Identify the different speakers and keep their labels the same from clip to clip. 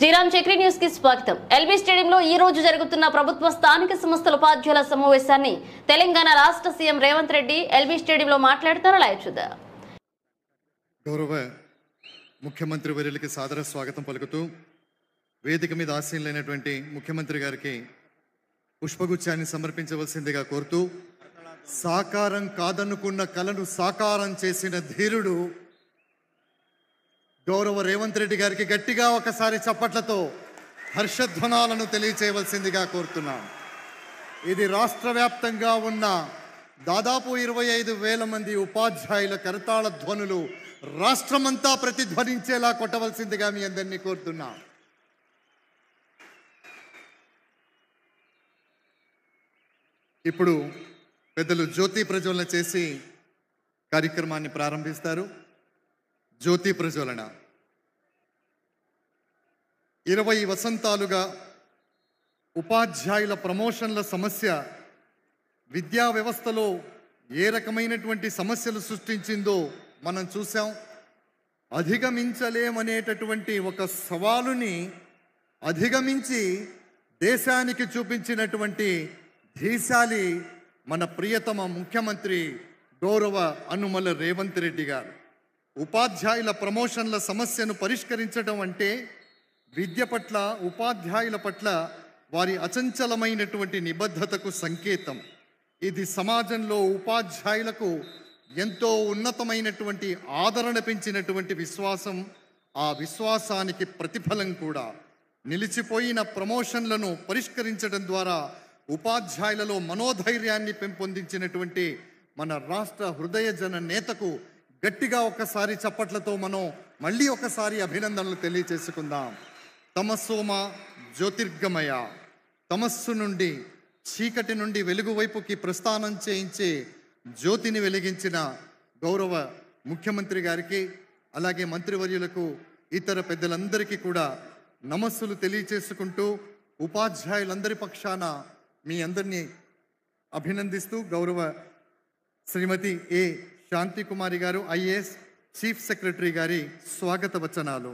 Speaker 1: Sriram Chakri news కి స్వాగతం. LB స్టేడియంలో ఈ రోజు జరుగుతున్న ప్రభుత్వ స్థానిక సంస్థల ఉపాధ్యాయుల సమావేశాన్ని తెలంగాణ రాష్ట్ర సీఎం రేవంత్ రెడ్డి ఎల్బీ స్టేడియంలో మాట్లాడుతారు. లైవ్ చూద్దాం.
Speaker 2: గౌరవ ముఖ్యమంత్రి వర్యులకి సాదర స్వాగతం పలుకుతూ వేదిక మీద ఆసీనులైనటువంటి ముఖ్యమంత్రి గారికి పుష్పగుచ్చాన్ని సమర్పించవలసిందిగా కోరుతూ, సాకారం కాదనుకున్న కలను సాకారం చేసిన ధీరుడు గౌరవ రేవంత్ రెడ్డి గారికి గట్టిగా ఒకసారి చప్పట్లతో హర్షధ్వనాలను తెలియచేయవలసిందిగా కోరుతున్నాం. ఇది రాష్ట్ర వ్యాప్తంగా ఉన్న దాదాపు 25,000 మంది ఉపాధ్యాయుల కరతాళ ధ్వనులు రాష్ట్రమంతా ప్రతిధ్వనించేలా కొట్టవలసిందిగా మీ అందరినీ కోరుతున్నాం. ఇప్పుడు పెద్దలు జ్యోతి ప్రజ్వలన చేసి కార్యక్రమాన్ని ప్రారంభిస్తారు. జ్యోతి ప్రజ్వలన 20 వసంతాలుగా ఉపాధ్యాయుల ప్రమోషన్ల సమస్య విద్యా వ్యవస్థలో ఏ రకమైనటువంటి సమస్యలు సృష్టించిందో మనం చూసాం. అధిగమించలేమనేటటువంటి ఒక సవాలుని అధిగమించి దేశానికి చూపించినటువంటి ధీశాలి మన ప్రియతమ ముఖ్యమంత్రి గౌరవ అనుమల రేవంత్ రెడ్డి గారు. ఉపాధ్యాయుల ప్రమోషన్ల సమస్యను పరిష్కరించడం అంటే విద్య పట్ల, ఉపాధ్యాయుల పట్ల వారి అచంచలమైనటువంటి నిబద్ధతకు సంకేతం. ఇది సమాజంలో ఉపాధ్యాయులకు ఎంతో ఉన్నతమైనటువంటి ఆదరణ పెంచినటువంటి విశ్వాసం. ఆ విశ్వాసానికి ప్రతిఫలం కూడా. నిలిచిపోయిన ప్రమోషన్లను పరిష్కరించడం ద్వారా ఉపాధ్యాయులలో మనోధైర్యాన్ని పెంపొందించినటువంటి మన రాష్ట్ర హృదయ జన నేతకు గట్టిగా ఒకసారి చప్పట్లతో మనం మళ్ళీ ఒకసారి అభినందనలు తెలియచేసుకుందాం. తమస్సోమ జ్యోతిర్గమయ, తమస్సు నుండి చీకటి నుండి వెలుగు వైపుకి ప్రస్థానం చేయించే జ్యోతిని వెలిగించిన గౌరవ ముఖ్యమంత్రి గారికి, అలాగే మంత్రివర్యులకు, ఇతర పెద్దలందరికీ కూడా నమస్సులు తెలియచేసుకుంటూ ఉపాధ్యాయులందరి పక్షాన మీ అందరినీ అభినందిస్తూ గౌరవ శ్రీమతి ఏ శాంతి కుమారి గారు, ఐఏఎస్ చీఫ్ సెక్రటరీ గారి స్వాగత వచనాలు.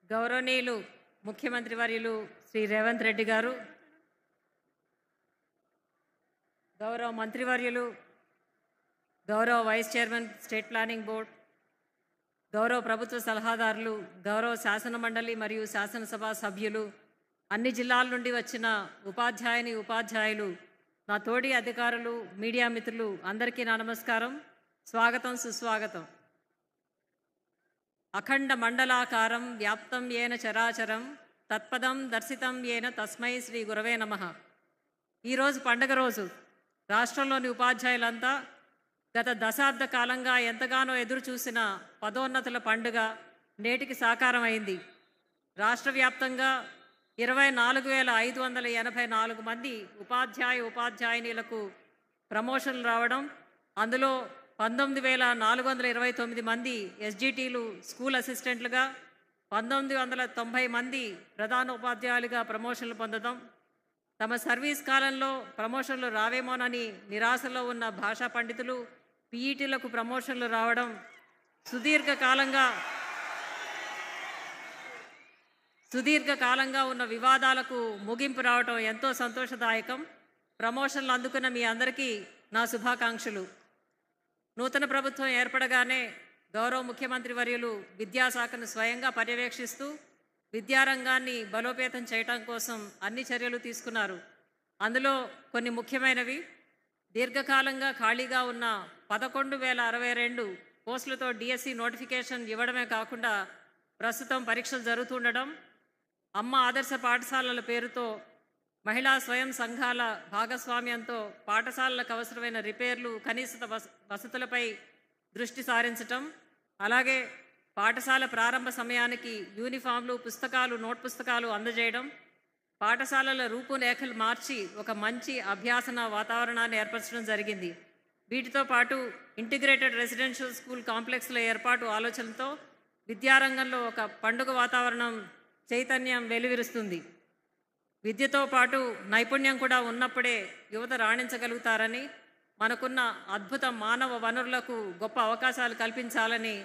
Speaker 3: గౌరవనీయులు ముఖ్యమంత్రి వర్యులు శ్రీ రేవంత్ రెడ్డి గారు, గౌరవ మంత్రివర్యులు, గౌరవ vice chairman state planning board, గౌరవ ప్రభుత్వ సలహాదారులు, గౌరవ శాసన మండలి మరియు శాసనసభ సభ్యులు, అన్ని జిల్లాల నుండి వచ్చిన ఉపాధ్యాయులు, నా తోటి అధికారులు, మీడియా మిత్రులు అందరికీ నా నమస్కారం, స్వాగతం, సుస్వాగతం. అఖండ మండలాకారం వ్యాప్తం ఏన చరాచరం తత్పదం దర్శితం ఏన తస్మై శ్రీ గురవే నమః. ఈరోజు పండగ రోజు. రాష్ట్రంలోని ఉపాధ్యాయులంతా గత దశాబ్ద కాలంగా ఎంతగానో ఎదురు చూసిన పదోన్నతుల పండుగ నేటికి సాకారం అయింది. రాష్ట్ర వ్యాప్తంగా 24,584 మంది ఉపాధ్యాయునిలకు ప్రమోషన్లు రావడం, అందులో 19,429 మంది ఎస్జిటీలు స్కూల్ అసిస్టెంట్లుగా, 1990 మంది ప్రధాన ఉపాధ్యాయులుగా ప్రమోషన్లు పొందడం, తమ సర్వీస్ కాలంలో ప్రమోషన్లు రావేమోనని నిరాశలో ఉన్న భాషా పండితులు, పీఈటీలకు ప్రమోషన్లు రావడం, సుదీర్ఘకాలంగా ఉన్న వివాదాలకు ముగింపు రావడం ఎంతో సంతోషదాయకం. ప్రమోషన్లు అందుకున్న మీ అందరికీ నా శుభాకాంక్షలు. నూతన ప్రభుత్వం ఏర్పడగానే గౌరవ ముఖ్యమంత్రి వర్యులు విద్యాశాఖను స్వయంగా పర్యవేక్షిస్తూ విద్యారంగాన్ని బలోపేతం చేయడం కోసం అన్ని చర్యలు తీసుకున్నారు. అందులో కొన్ని ముఖ్యమైనవి: దీర్ఘకాలంగా ఖాళీగా ఉన్న 11,062 పోస్టులతో డిఎస్సి నోటిఫికేషన్ ఇవ్వడమే కాకుండా ప్రస్తుతం పరీక్షలు జరుగుతుండడం, అమ్మ ఆదర్శ పాఠశాలల పేరుతో మహిళా స్వయం సంఘాల భాగస్వామ్యంతో పాఠశాలలకు అవసరమైన రిపేర్లు, కనీస వసతులపై దృష్టి సారించటం, అలాగే పాఠశాల ప్రారంభ సమయానికి యూనిఫామ్లు, పుస్తకాలు, నోట్ పుస్తకాలు అందజేయడం, పాఠశాలల రూపురేఖలు మార్చి ఒక మంచి అభ్యాసన వాతావరణాన్ని ఏర్పరచడం జరిగింది. వీటితో పాటు ఇంటిగ్రేటెడ్ రెసిడెన్షియల్ స్కూల్ కాంప్లెక్స్ల ఏర్పాటు ఆలోచనతో విద్యారంగంలో ఒక పండుగ వాతావరణం, చైతన్యం వెలువరిస్తుంది. విద్యతో పాటు నైపుణ్యం కూడా ఉన్నప్పుడే యువత రాణించగలుగుతారని, మనకున్న అద్భుత మానవ వనరులకు గొప్ప అవకాశాలు కల్పించాలని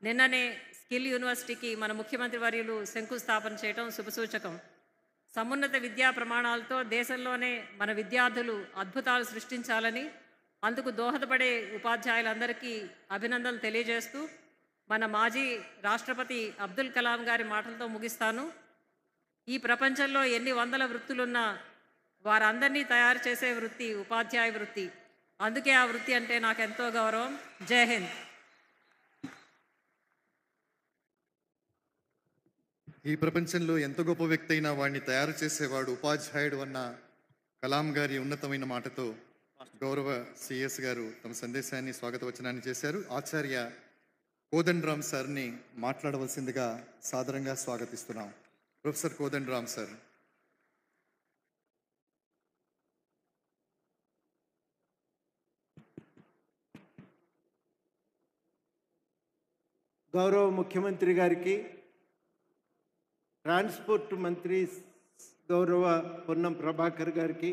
Speaker 3: నిన్ననే స్కిల్ యూనివర్సిటీకి మన ముఖ్యమంత్రి వర్యులు శంకుస్థాపన చేయడం శుభసూచకం. సమున్నత విద్యా ప్రమాణాలతో దేశంలోనే మన విద్యార్థులు అద్భుతాలు సృష్టించాలని, అందుకు దోహదపడే ఉపాధ్యాయులందరికీ అభినందనలు తెలియజేస్తూ మన మాజీ రాష్ట్రపతి అబ్దుల్ కలాం గారి మాటలతో ముగిస్తాను. ఈ ప్రపంచంలో ఎన్ని వందల వృత్తులున్నా వారందరినీ తయారు చేసే వృత్తి ఉపాధ్యాయ వృత్తి. అందుకే ఆ వృత్తి అంటే నాకు ఎంతో గౌరవం. జై హింద్.
Speaker 2: ఈ ప్రపంచంలో ఎంత గొప్ప వ్యక్తి అయినా వాడిని తయారు చేసేవాడు ఉపాధ్యాయుడు అన్న కలాం గారి ఉన్నతమైన మాటతో గౌరవ సిఎస్ గారు తమ సందేశాన్ని స్వాగతవచనాన్ని చేశారు. ఆచార్య కోదండరామ్ సార్ని మాట్లాడవలసిందిగా సాదరంగా స్వాగతిస్తున్నాం. Professor Kodandaram sir.
Speaker 4: గౌరవ ముఖ్యమంత్రి గారికి, ట్రాన్స్పోర్ట్ మంత్రి గౌరవ పొన్నం ప్రభాకర్ గారికి,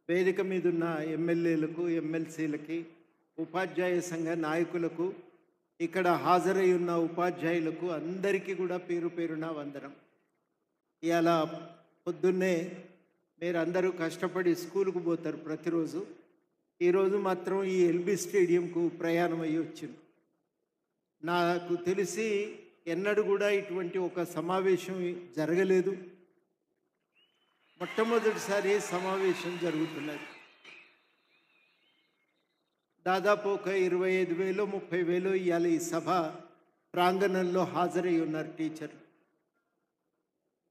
Speaker 4: వేదిక మీద ఉన్న ఎమ్మెల్యేలకు, ఎమ్మెల్సీలకి, ఉపాధ్యాయ సంఘ నాయకులకు, ఇక్కడ హాజరై ఉన్న ఉపాధ్యాయులకు అందరికీ కూడా పేరు పేరున వందనం. ఇవాళ పొద్దున్నే మీరందరూ కష్టపడి స్కూల్కు పోతారు ప్రతిరోజు. ఈరోజు మాత్రం ఈ ఎల్బీ స్టేడియంకు ప్రయాణం అయ్యి వచ్చింది. నాకు తెలిసి ఎన్నడూ కూడా ఇటువంటి ఒక సమావేశం జరగలేదు. మొట్టమొదటిసారి సమావేశం జరుగుతున్నది. దాదాపు ఒక 25,000 30,000 ఇవాళ ఈ సభ ప్రాంగణంలో హాజరై ఉన్నారు టీచర్లు.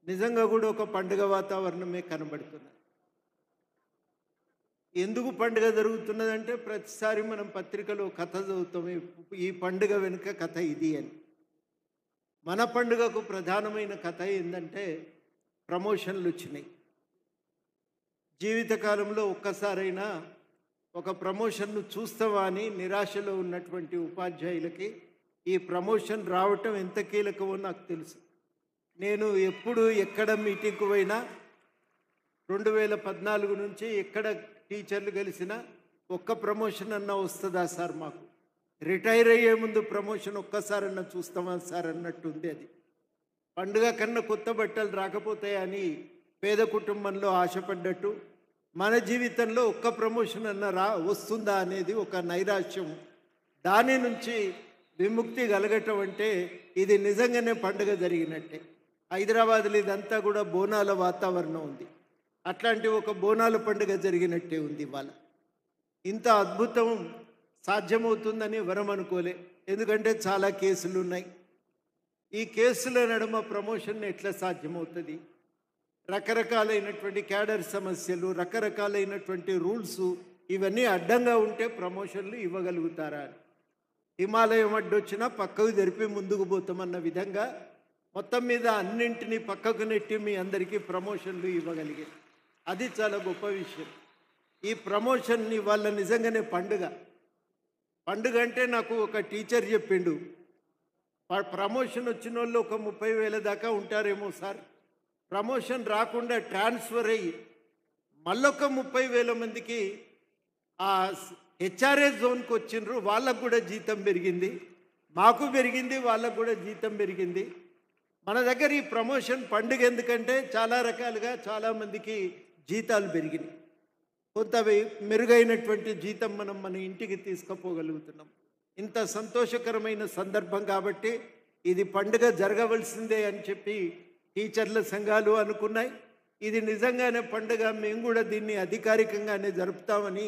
Speaker 4: నిజంగా కూడా ఒక పండుగ వాతావరణమే కనబడుతున్నది. ఎందుకు పండుగ జరుగుతున్నదంటే ప్రతిసారి మనం పత్రికలో కథ చదువుతాం, ఈ పండుగ వెనుక కథ ఇది అని. మన పండుగకు ప్రధానమైన కథ ఏంటంటే ప్రమోషన్లు వచ్చినాయి. జీవితకాలంలో ఒక్కసారైనా ఒక ప్రమోషన్ను చూస్తావా అని నిరాశలో ఉన్నటువంటి ఉపాధ్యాయులకి ఈ ప్రమోషన్ రావటం ఎంత కీలకమో నాకు తెలుసు. నేను ఎప్పుడు ఎక్కడ మీటింగ్కు పోయినా 2014 నుంచి ఎక్కడ టీచర్లు కలిసినా ఒక్క ప్రమోషన్ అన్నా వస్తుందా సార్, మాకు రిటైర్ అయ్యే ముందు ప్రమోషన్ ఒక్కసారన్నా చూస్తామా సార్ అన్నట్టు ఉంది. అది పండుగ కన్నా కొత్త బట్టలు రాకపోతాయని పేద కుటుంబంలో ఆశపడ్డట్టు మన జీవితంలో ఒక్క ప్రమోషన్ అన్న వస్తుందా అనేది ఒక నైరాశ్యం. దాని నుంచి విముక్తి కలగటం అంటే ఇది నిజంగానే పండుగ జరిగినట్టే. హైదరాబాద్లో ఇదంతా కూడా బోనాల వాతావరణం ఉంది. అట్లాంటి ఒక బోనాల పండుగ జరిగినట్టే ఉంది ఇవాళ. ఇంత అద్భుతం సాధ్యమవుతుందని ఎవరం అనుకోలే. ఎందుకంటే చాలా కేసులు ఉన్నాయి. ఈ కేసుల నడుమ ప్రమోషన్ ఎట్లా సాధ్యమవుతుంది? రకరకాలైనటువంటి క్యాడర్ సమస్యలు, రకరకాలైనటువంటి రూల్స్, ఇవన్నీ అడ్డంగా ఉంటే ప్రమోషన్లు ఇవ్వగలుగుతారా అని. హిమాలయం అడ్డొచ్చినా పక్కకు జరిపి ముందుకు పోతామన్న విధంగా మొత్తం మీద అన్నింటినీ పక్కకు నెట్టి మీ అందరికీ ప్రమోషన్లు ఇవ్వగలిగారు. అది చాలా గొప్ప విషయం. ఈ ప్రమోషన్ని వాళ్ళ నిజంగానే పండుగ. పండుగ అంటే నాకు ఒక టీచర్ చెప్పిండు, ప్రమోషన్ వచ్చిన వాళ్ళు ఒక 30,000 దాకా ఉంటారేమో సార్, ప్రమోషన్ రాకుండా ట్రాన్స్ఫర్ అయ్యి మళ్ళొక 30,000 మందికి ఆ హెచ్ఆర్ఏ జోన్కి వచ్చిండ్రు, వాళ్ళకు కూడా జీతం పెరిగింది, మాకు పెరిగింది, వాళ్ళకు కూడా జీతం పెరిగింది. మన దగ్గర ఈ ప్రమోషన్ పండుగ ఎందుకంటే చాలా రకాలుగా చాలామందికి జీతాలు పెరిగినాయి. కొంత మెరుగైనటువంటి జీతం మనం మన ఇంటికి తీసుకుపోగలుగుతున్నాం. ఇంత సంతోషకరమైన సందర్భం కాబట్టి ఇది పండుగ జరగవలసిందే అని చెప్పి టీచర్ల సంఘాలు అనుకున్నాయి. ఇది నిజంగానే పండుగ, మేము కూడా దీన్ని అధికారికంగానే జరుపుతామని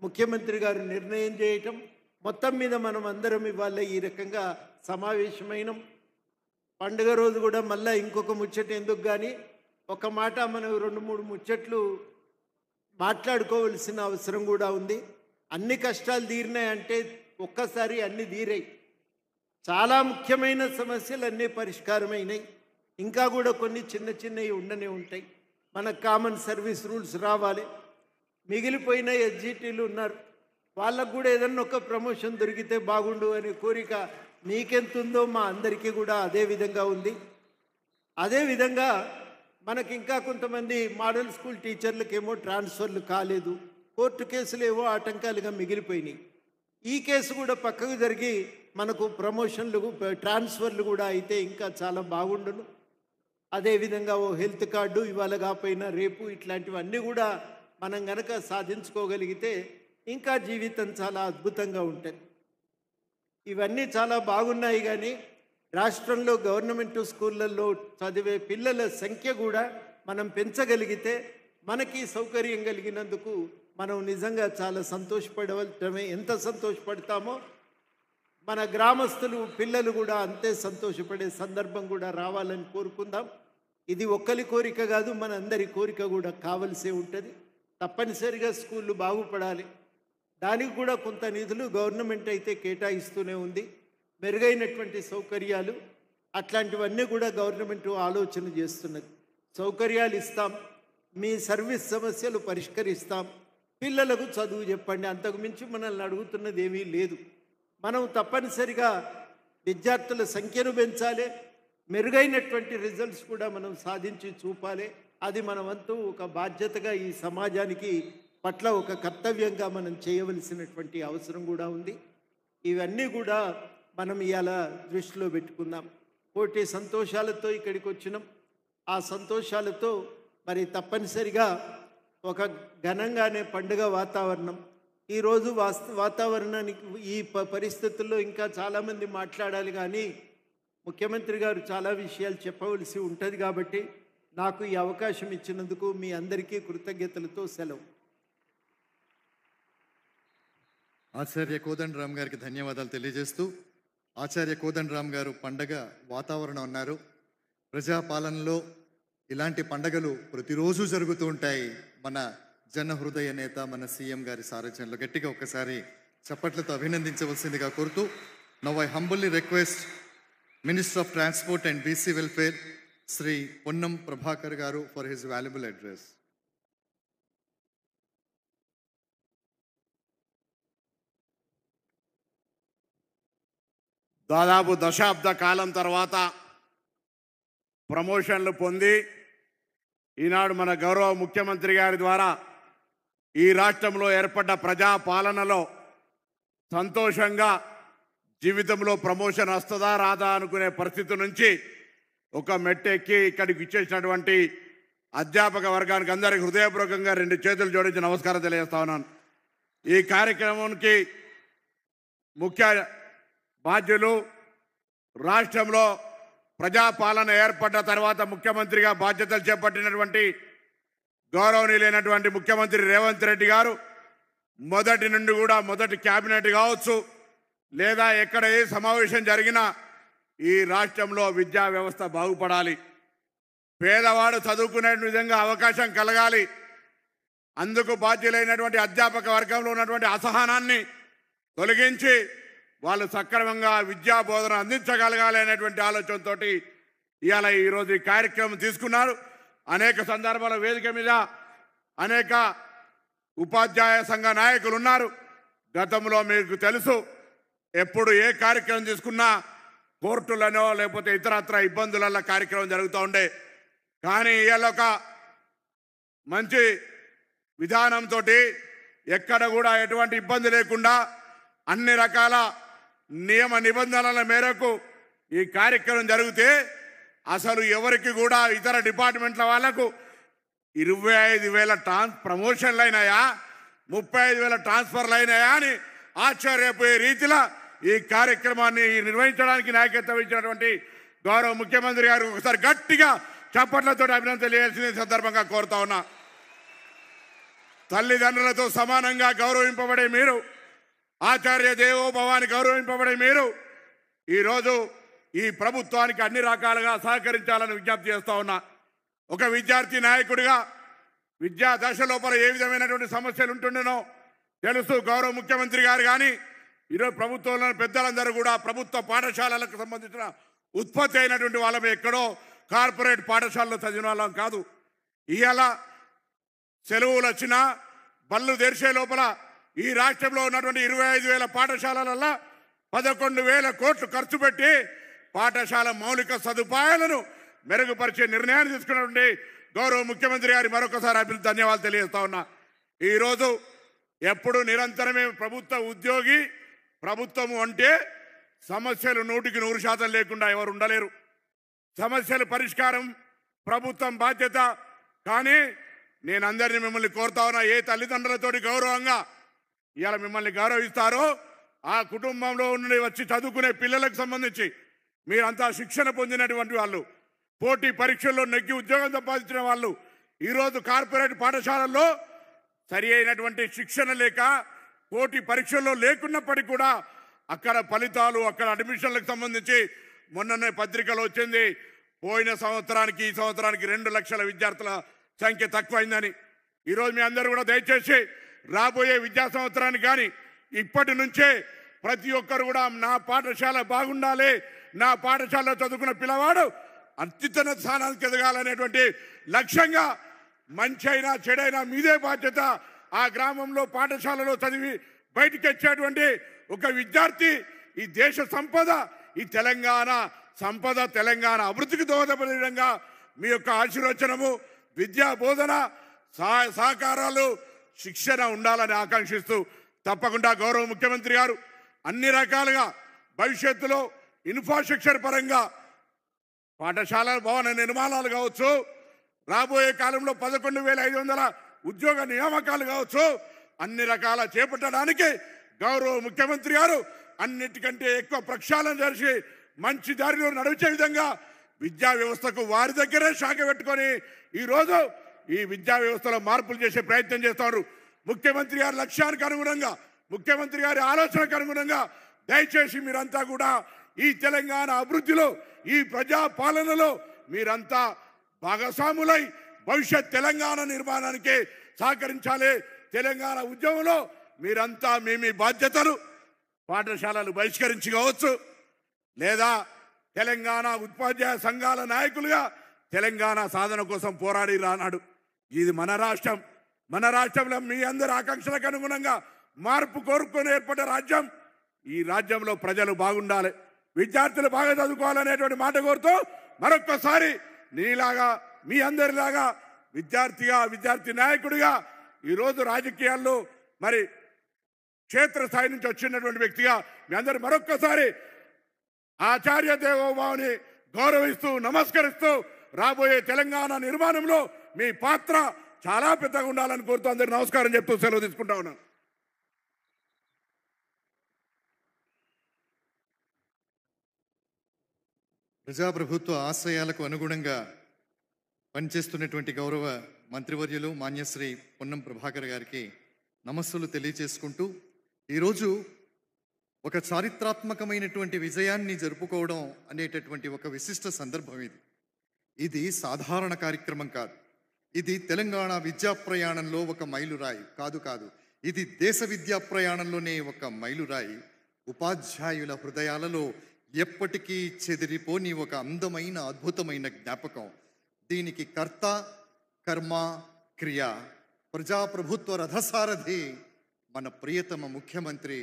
Speaker 4: ముఖ్యమంత్రి గారు నిర్ణయం చేయటం, మొత్తం మీద మనం అందరం ఇవాళ ఈ రకంగా సమావేశమైనం. పండుగ రోజు కూడా మళ్ళీ ఇంకొక ముచ్చట ఎందుకు కానీ ఒక మాట మనం 2-3 ముచ్చట్లు మాట్లాడుకోవలసిన అవసరం కూడా ఉంది. అన్ని కష్టాలు తీరినాయంటే ఒక్కసారి అన్ని తీరాయి. చాలా ముఖ్యమైన సమస్యలు అన్నీ పరిష్కారమైనాయి. ఇంకా కూడా కొన్ని చిన్న చిన్నవి ఉండనే ఉంటాయి. మన కామన్ సర్వీస్ రూల్స్ రావాలి. మిగిలిపోయిన ఎస్జిటీలు ఉన్నారు, వాళ్ళకు కూడా ఏదన్నా ఒక ప్రమోషన్ దొరికితే బాగుండు అనే కోరిక మీకెంతుందో మా అందరికీ కూడా అదే విధంగా ఉంది. అదేవిధంగా మనకి ఇంకా కొంతమంది మోడల్ స్కూల్ టీచర్లకేమో ట్రాన్స్ఫర్లు కాలేదు, కోర్టు కేసులు ఏవో ఆటంకాలుగా మిగిలిపోయినాయి. ఈ కేసు కూడా పక్కకు జరిగి మనకు ప్రమోషన్లు ట్రాన్స్ఫర్లు కూడా అయితే ఇంకా చాలా బాగుండును. అదేవిధంగా ఓ హెల్త్ కార్డు ఇవాళ కాకపోయినా రేపు ఇట్లాంటివన్నీ కూడా మనం గనక సాధించుకోగలిగితే ఇంకా జీవితం చాలా అద్భుతంగా ఉంటుంది. ఇవన్నీ చాలా బాగున్నాయి. కానీ రాష్ట్రంలో గవర్నమెంట్ స్కూళ్ళల్లో చదివే పిల్లల సంఖ్య కూడా మనం పెంచగలిగితే మనకి సౌకర్యం కలిగినందుకు మనం నిజంగా చాలా సంతోషపడవలటమే. ఎంత సంతోషపడతామో మన గ్రామస్తులు పిల్లలు కూడా అంతే సంతోషపడే సందర్భం కూడా రావాలని కోరుకుందాం. ఇది ఒక్కరి కోరిక కాదు, మన అందరి కోరిక కూడా కావలసే ఉంటుంది. తప్పనిసరిగా స్కూళ్ళు బాగుపడాలి. దానికి కూడా కొంత నిధులు గవర్నమెంట్ అయితే కేటాయిస్తూనే ఉంది. మెరుగైనటువంటి సౌకర్యాలు అట్లాంటివన్నీ కూడా గవర్నమెంట్ ఆలోచన చేస్తున్నది. సౌకర్యాలు ఇస్తాం, మీ సర్వీస్ సమస్యలు పరిష్కరిస్తాం, పిల్లలకు చదువు చెప్పండి, అంతకుమించి మనల్ని అడుగుతున్నది ఏమీ లేదు. మనం తప్పనిసరిగా విద్యార్థుల సంఖ్యను పెంచాలి, మెరుగైనటువంటి రిజల్ట్స్ కూడా మనం సాధించి చూపాలి. అది మన వంతు ఒక బాధ్యతగా ఈ సమాజానికి పట్ల ఒక కర్తవ్యంగా మనం చేయవలసినటువంటి అవసరం కూడా ఉంది. ఇవన్నీ కూడా మనం ఇవాళ దృష్టిలో పెట్టుకుందాం. కోటి సంతోషాలతో ఇక్కడికి వచ్చినాం. ఆ సంతోషాలతో మరి తప్పనిసరిగా ఒక ఘనంగానే పండుగ వాతావరణం. ఈరోజు వాతావరణానికి ఈ పరిస్థితుల్లో ఇంకా చాలామంది మాట్లాడాలి, కానీ ముఖ్యమంత్రి గారు చాలా విషయాలు చెప్పవలసి ఉంటుంది. కాబట్టి నాకు ఈ అవకాశం ఇచ్చినందుకు మీ అందరికీ కృతజ్ఞతలతో సెలవు.
Speaker 2: ఆచార్య కోదండరామ్ గారికి ధన్యవాదాలు తెలియజేస్తూ, ఆచార్య కోదండరామ్ గారు పండగ వాతావరణం అన్నారు. ప్రజాపాలనలో ఇలాంటి పండగలు ప్రతిరోజు జరుగుతూ ఉంటాయి. మన జన హృదయ నేత మన సీఎం గారి సారథ్యంలో గట్టిగా ఒక్కసారి చప్పట్లతో అభినందించవలసిందిగా కోరుతూ, now I humbly request minister of transport and BC welfare Shri Ponnam Prabhakar garu for his valuable address.
Speaker 5: దాదాపు దశాబ్ద కాలం తర్వాత ప్రమోషన్లు పొంది ఈనాడు మన గౌరవ ముఖ్యమంత్రి గారి ద్వారా ఈ రాష్ట్రంలో ఏర్పడ్డ ప్రజాపాలనలో సంతోషంగా జీవితంలో ప్రమోషన్ వస్తుందా రాదా అనుకునే పరిస్థితి నుంచి ఒక మెట్టెక్కి ఇక్కడికి ఇచ్చేసినటువంటి అధ్యాపక వర్గానికి అందరికీ హృదయపూర్వకంగా 2 చేతులు జోడించి నమస్కారం తెలియజేస్తా ఉన్నాను. ఈ కార్యక్రమానికి ముఖ్య బాధ్యులు రాష్ట్రంలో ప్రజాపాలన ఏర్పడ్డ తర్వాత ముఖ్యమంత్రిగా బాధ్యతలు చేపట్టినటువంటి గౌరవనీయులైనటువంటి ముఖ్యమంత్రి రేవంత్ రెడ్డి గారు మొదటి నుండి కూడా మొదటి క్యాబినెట్ కావచ్చు లేదా ఎక్కడ ఏ సమావేశం జరిగినా ఈ రాష్ట్రంలో విద్యా వ్యవస్థ బాగుపడాలి, పేదవాడు చదువుకునే విధంగా అవకాశం కలగాలి, అందుకు బాధ్యులైనటువంటి అధ్యాపక వర్గంలో ఉన్నటువంటి అసహనాన్ని తొలగించి వాళ్ళు సక్రమంగా విద్యా బోధన అందించగలగాలి అనేటువంటి ఆలోచనతో ఇవాళ ఈరోజు ఈ కార్యక్రమం తీసుకున్నారు. అనేక సందర్భాల వేదిక మీద అనేక ఉపాధ్యాయ సంఘ నాయకులు ఉన్నారు. గతంలో మీకు తెలుసు, ఎప్పుడు ఏ కార్యక్రమం తీసుకున్నా కోర్టులనో లేకపోతే ఇతరత్ర ఇబ్బందుల కార్యక్రమం జరుగుతూ ఉండే. కానీ ఇవాళ ఒక మంచి విధానంతో ఎక్కడ కూడా ఎటువంటి ఇబ్బంది లేకుండా అన్ని రకాల నియమ నిబంధనల మేరకు ఈ కార్యక్రమం జరిగితే అసలు ఎవరికి కూడా ఇతర డిపార్ట్మెంట్ల వాళ్లకు 25,000 ప్రమోషన్లు అయినాయా, 35,000 ట్రాన్స్ఫర్లు అయినాయా అని ఆశ్చర్యపోయే రీతిలో ఈ కార్యక్రమాన్ని నిర్వహించడానికి నాయకత్వం ఇచ్చినటువంటి గౌరవ ముఖ్యమంత్రి గారు ఒకసారి గట్టిగా చప్పట్లతో అభినందన తెలియాల్సిన సందర్భంగా కోరుతా ఉన్నా. తల్లిదండ్రులతో సమానంగా గౌరవింపబడే మీరు, ఆచార్య దేవోభవాన్ని గౌరవింపబడే మీరు ఈరోజు ఈ ప్రభుత్వానికి అన్ని రకాలుగా సహకరించాలని విజ్ఞప్తి చేస్తూ ఉన్నా. ఒక విద్యార్థి నాయకుడిగా విద్యా దశ లోపల ఏ విధమైనటువంటి సమస్యలు ఉంటుండేనో తెలుసు. గౌరవ ముఖ్యమంత్రి గారు కానీ ఈరోజు ప్రభుత్వంలోని పెద్దలందరూ కూడా ప్రభుత్వ పాఠశాలలకు సంబంధించిన ఉత్పత్తి అయినటువంటి వాళ్ళమే, ఎక్కడో కార్పొరేట్ పాఠశాలలో చదివిన వాళ్ళం కాదు. ఇవాళ సెలవులు వచ్చినా బళ్ళు తెరిచే లోపల ఈ రాష్ట్రంలో ఉన్నటువంటి 25,000 పాఠశాలలలో 11,000 కోట్లు ఖర్చు పెట్టి పాఠశాల మౌలిక సదుపాయాలను మెరుగుపరిచే నిర్ణయాన్ని తీసుకున్నటువంటి గౌరవ ముఖ్యమంత్రి గారి మరొకసారి ధన్యవాదాలు తెలియజేస్తా ఉన్నా. ఈరోజు ఎప్పుడు నిరంతరమే ప్రభుత్వ ఉద్యోగి, ప్రభుత్వము అంటే సమస్యలు 100% లేకుండా ఎవరు ఉండలేరు. సమస్యల పరిష్కారం ప్రభుత్వం బాధ్యత. కానీ నేను అందరినీ మిమ్మల్ని కోరుతా ఉన్నా, ఏ తల్లిదండ్రులతోటి గౌరవంగా ఇవాళ మిమ్మల్ని గౌరవిస్తారో ఆ కుటుంబంలో నుండి వచ్చి చదువుకునే పిల్లలకు సంబంధించి మీరంతా శిక్షణ పొందినటువంటి వాళ్ళు, పోటీ పరీక్షల్లో నెగ్గి ఉద్యోగం సంపాదించిన వాళ్ళు, ఈరోజు కార్పొరేట్ పాఠశాలల్లో సరి అయినటువంటి శిక్షణ లేక పోటీ పరీక్షల్లో లేకున్నప్పటికీ కూడా అక్కడ ఫలితాలు, అక్కడ అడ్మిషన్లకు సంబంధించి మొన్ననే పత్రికలో వచ్చింది, పోయిన సంవత్సరానికి ఈ సంవత్సరానికి 2 లక్షల విద్యార్థుల సంఖ్య తక్కువైందని. ఈరోజు మీ అందరూ కూడా దయచేసి రాబోయే విద్యా సంవత్సరానికి కానీ ఇప్పటి నుంచే ప్రతి ఒక్కరు కూడా నా పాఠశాల బాగుండాలి, నా పాఠశాలలో చదువుకున్న పిల్లవాడు అత్యున్నత స్థానానికి ఎదగాలనేటువంటి లక్ష్యంగా మంచి అయినా చెడైనా మీదే బాధ్యత. ఆ గ్రామంలో పాఠశాలలో చదివి బయటికి వచ్చేటువంటి ఒక విద్యార్థి ఈ దేశ సంపద, ఈ తెలంగాణ సంపద, తెలంగాణ అభివృద్ధికి దోహదపడే విధంగా మీ యొక్క ఆశీర్వచనము, విద్యా బోధన, సహకారాలు, శిక్షణ ఉండాలని ఆకాంక్షిస్తూ తప్పకుండా గౌరవ ముఖ్యమంత్రి గారు అన్ని రకాలుగా భవిష్యత్తులో ఇన్ఫ్రాస్ట్రక్చర్ పరంగా పాఠశాల భవన నిర్మాణాలు కావచ్చు, రాబోయే కాలంలో 11,500 ఉద్యోగ నియామకాలు కావచ్చు, అన్ని రకాల చేపట్టడానికి గౌరవ ముఖ్యమంత్రి గారు అన్నిటికంటే ఎక్కువ ప్రక్షాళన చేసి మంచి దారిలో నడిచే విధంగా విద్యా వ్యవస్థకు వారి దగ్గరే శాఖ పెట్టుకొని ఈరోజు ఈ విద్యా వ్యవస్థలో మార్పులు చేసే ప్రయత్నం చేస్తారు. ముఖ్యమంత్రి గారి లక్ష్యానికి అనుగుణంగా, ముఖ్యమంత్రి గారి ఆలోచనకు అనుగుణంగా దయచేసి మీరంతా కూడా ఈ తెలంగాణ అభివృద్ధిలో, ఈ ప్రజా పాలనలో మీరంతా భాగస్వాములై భవిష్యత్ తెలంగాణ నిర్మాణానికి సహకరించాలి. తెలంగాణ ఉద్యమంలో మీరంతా మీ బాధ్యతలు పాఠశాలలు బహిష్కరించి కావచ్చు, లేదా తెలంగాణ ఉపాధ్యాయ సంఘాల నాయకులుగా తెలంగాణ సాధన కోసం పోరాడి రానాడు. ఇది మన రాష్ట్రం. మన రాష్ట్రంలో మీ అందరి ఆకాంక్షలకు అనుగుణంగా మార్పు కోరుకొని ఏర్పడ్డ రాజ్యం. ఈ రాజ్యంలో ప్రజలు బాగుండాలి, విద్యార్థులు బాగా చదువుకోవాలనేటువంటి మాట కోరుతూ మరొక్కసారి నీలాగా, మీ అందరిలాగా విద్యార్థిగా, విద్యార్థి నాయకుడిగా ఈరోజు రాజకీయాల్లో మరి క్షేత్రస్థాయి నుంచి వచ్చినటువంటి వ్యక్తిగా మీ అందరు మరొక్కసారి ఆచార్య దేవోభావుని గౌరవిస్తూ నమస్కరిస్తూ రాబోయే తెలంగాణ నిర్మాణంలో మీ పాత్ర చాలా పెద్దగా ఉండాలని కోరుతూ అందరు నమస్కారం చెప్తూ సెలవు తీసుకుంటా ఉన్నాను.
Speaker 2: ప్రజాప్రభుత్వ ఆశయాలకు అనుగుణంగా పనిచేస్తున్నటువంటి గౌరవ మంత్రివర్యులు మాన్యశ్రీ పొన్నం ప్రభాకర్ గారికి నమస్సులు తెలియచేసుకుంటూ ఈరోజు ఒక చారిత్రాత్మకమైనటువంటి విజయాన్ని జరుపుకోవడం అనేటటువంటి ఒక విశిష్ట సందర్భం ఇది. ఇది సాధారణ కార్యక్రమం కాదు. ఇది తెలంగాణ విద్యా ప్రయాణంలో ఒక మైలురాయి కాదు. ఇది దేశ విద్యా ప్రయాణంలోనే ఒక మైలురాయి. ఉపాధ్యాయుల హృదయాలలో ఎప్పటికీ చెదిరిపోని ఒక అందమైన అద్భుతమైన జ్ఞాపకం. దీనికి కర్త, కర్మ, క్రియ ప్రజాప్రభుత్వ రథసారథి మన ప్రియతమ ముఖ్యమంత్రి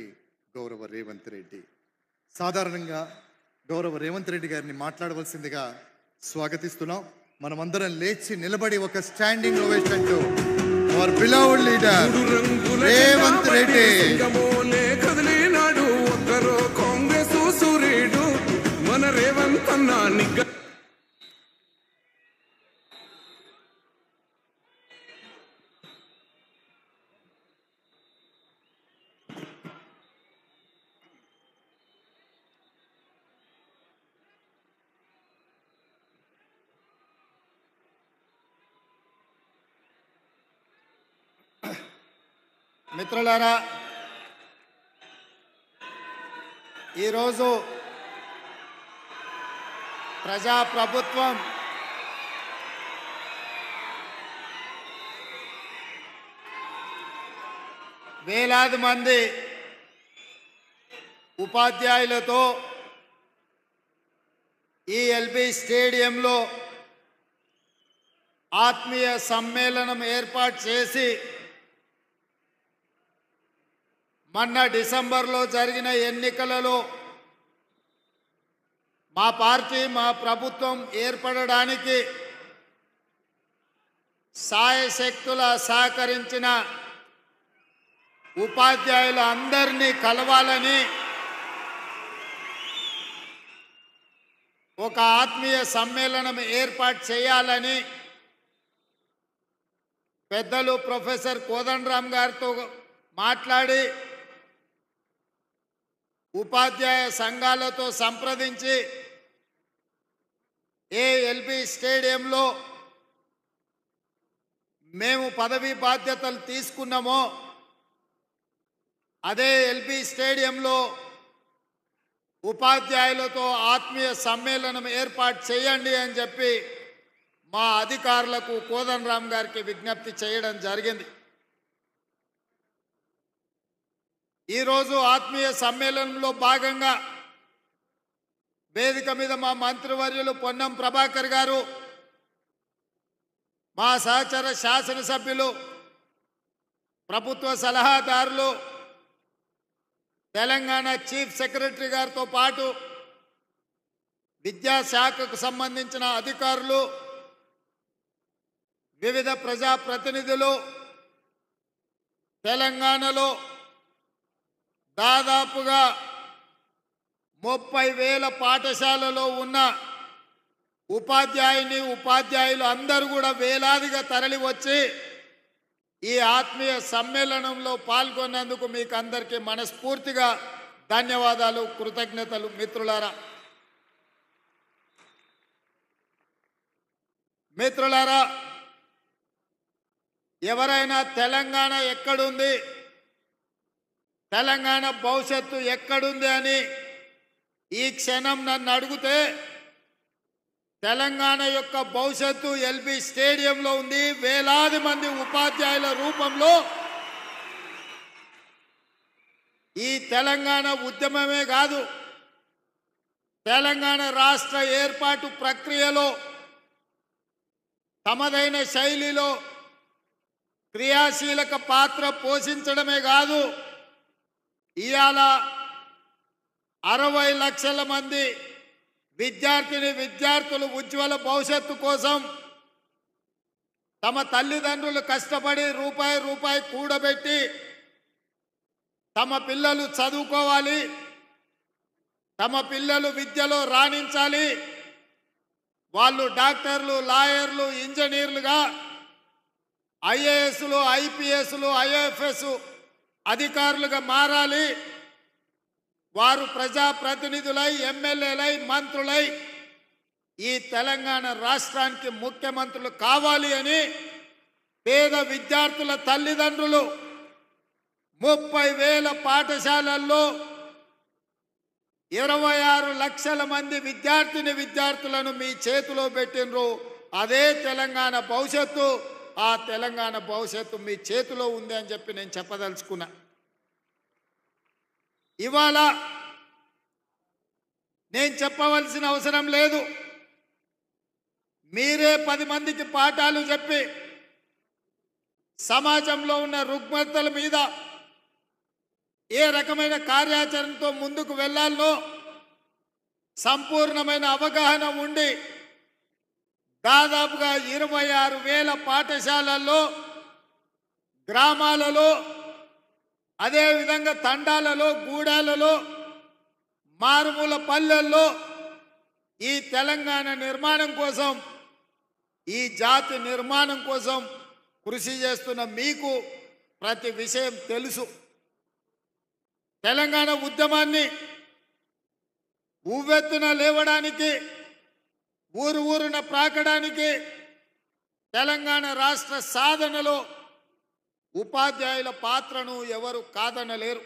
Speaker 2: గౌరవ రేవంత్ రెడ్డి. సాధారణంగా గౌరవ రేవంత్ రెడ్డి గారిని మాట్లాడవలసిందిగా స్వాగతిస్తున్నాం. మనమందరం లేచి నిలబడి ఒక standing ovation to our beloved leader Revanth Reddy.
Speaker 6: Congress సూర్యుడు మన రేవంత్ అన్న
Speaker 4: మిత్రులారా, ఈరోజు ప్రజాప్రభుత్వం వేలాది మంది ఉపాధ్యాయులతో ఈ ఎల్బీ స్టేడియంలో ఆత్మీయ సమ్మేళనం ఏర్పాటు చేసి మొన్న డిసెంబర్లో జరిగిన ఎన్నికలలో మా పార్టీ, మా ప్రభుత్వం ఏర్పడడానికి సాయశక్తుల సహకరించిన ఉపాధ్యాయుల అందరినీ కలవాలని
Speaker 7: ఒక ఆత్మీయ సమ్మేళనం ఏర్పాటు చేయాలని పెద్దలు ప్రొఫెసర్ కోదండరామ్ గారితో మాట్లాడి ఉపాధ్యాయ సంఘాలతో సంప్రదించి ఎల్బీ స్టేడియంలో మేము పదవీ బాధ్యతలు తీసుకున్నామో అదే ఎల్బీ స్టేడియంలో ఉపాధ్యాయులతో ఆత్మీయ సమ్మేళనం ఏర్పాటు చేయండి అని చెప్పి మా అధికారులకు కోదండరామ్ గారికి విజ్ఞప్తి చేయడం జరిగింది. ఈరోజు ఆత్మీయ సమ్మేళనంలో భాగంగా వేదిక మీద మా మంత్రివర్యులు పొన్నం ప్రభాకర్ గారు, మా సహచర శాసనసభ్యులు, ప్రభుత్వ సలహాదారులు, తెలంగాణ చీఫ్ సెక్రటరీ గారితో పాటు విద్యాశాఖకు సంబంధించిన అధికారులు, వివిధ ప్రజాప్రతినిధులు తెలంగాణలో దాదాపుగా 30,000 పాఠశాలలో ఉన్న ఉపాధ్యాయులు అందరూ కూడా వేలాదిగా తరలి వచ్చి ఈ ఆత్మీయ సమ్మేళనంలో పాల్గొన్నందుకు మీకు అందరికీ మనస్ఫూర్తిగా ధన్యవాదాలు, కృతజ్ఞతలు. మిత్రులారా, ఎవరైనా తెలంగాణ ఎక్కడుంది, తెలంగాణ భవిష్యత్తు ఎక్కడుంది అని ఈ క్షణం నన్ను అడిగితే తెలంగాణ యొక్క భవిష్యత్తు ఎల్బీ స్టేడియంలో ఉంది. వేలాది మంది ఉపాధ్యాయుల రూపంలో ఈ తెలంగాణ ఉద్యమమే కాదు, తెలంగాణ రాష్ట్ర ఏర్పాటు ప్రక్రియలో తమదైన శైలిలో క్రియాశీలక పాత్ర పోషించడమే కాదు, ఇవాళ 60 లక్షల మంది విద్యార్థులు ఉజ్వల భవిష్యత్తు కోసం తమ తల్లిదండ్రులు కష్టపడి రూపాయి కూడబెట్టి తమ పిల్లలు చదువుకోవాలి, తమ పిల్లలు విద్యలో రాణించాలి, వాళ్ళు డాక్టర్లు, లాయర్లు, ఇంజనీర్లుగా, ఐఏఎస్లు, ఐపీఎస్లు, ఐఎఫ్ఎస్ అధికారులుగా మారాలి, వారు ప్రజాప్రతినిధులై, ఎమ్మెల్యేలై, మంత్రులై ఈ తెలంగాణ రాష్ట్రానికి ముఖ్యమంత్రులు కావాలి అని పేద విద్యార్థుల తల్లిదండ్రులు 30,000 పాఠశాలల్లో 26 లక్షల మంది విద్యార్థులను మీ చేతిలో పెట్టినరు. అదే తెలంగాణ భవిష్యత్తు. ఆ తెలంగాణ భవిష్యత్తు మీ చేతిలో ఉంది అని చెప్పి నేను చెప్పదలుచుకున్నా. ఇవాళ నేను చెప్పవలసిన అవసరం లేదు, మీరే 10 మందికి పాఠాలు చెప్పి సమాజంలో ఉన్న రుగ్మతల మీద ఏ రకమైన కార్యాచరణతో ముందుకు వెళ్ళాలనో సంపూర్ణమైన అవగాహన ఉండి దాదాపుగా 26,000 పాఠశాలల్లో, గ్రామాలలో, అదేవిధంగా తండాలలో, గూడాలలో, మారుమూల పల్లెల్లో ఈ తెలంగాణ నిర్మాణం కోసం, ఈ జాతి నిర్మాణం కోసం కృషి చేస్తున్న మీకు ప్రతి విషయం తెలుసు. తెలంగాణ ఉద్యమాన్ని ఉవ్వెత్తున లేవడానికి, ఊరున ప్రాకడానికి, తెలంగాణ రాష్ట్ర సాధనలో ఉపాధ్యాయుల పాత్రను ఎవరు కాదనలేరు.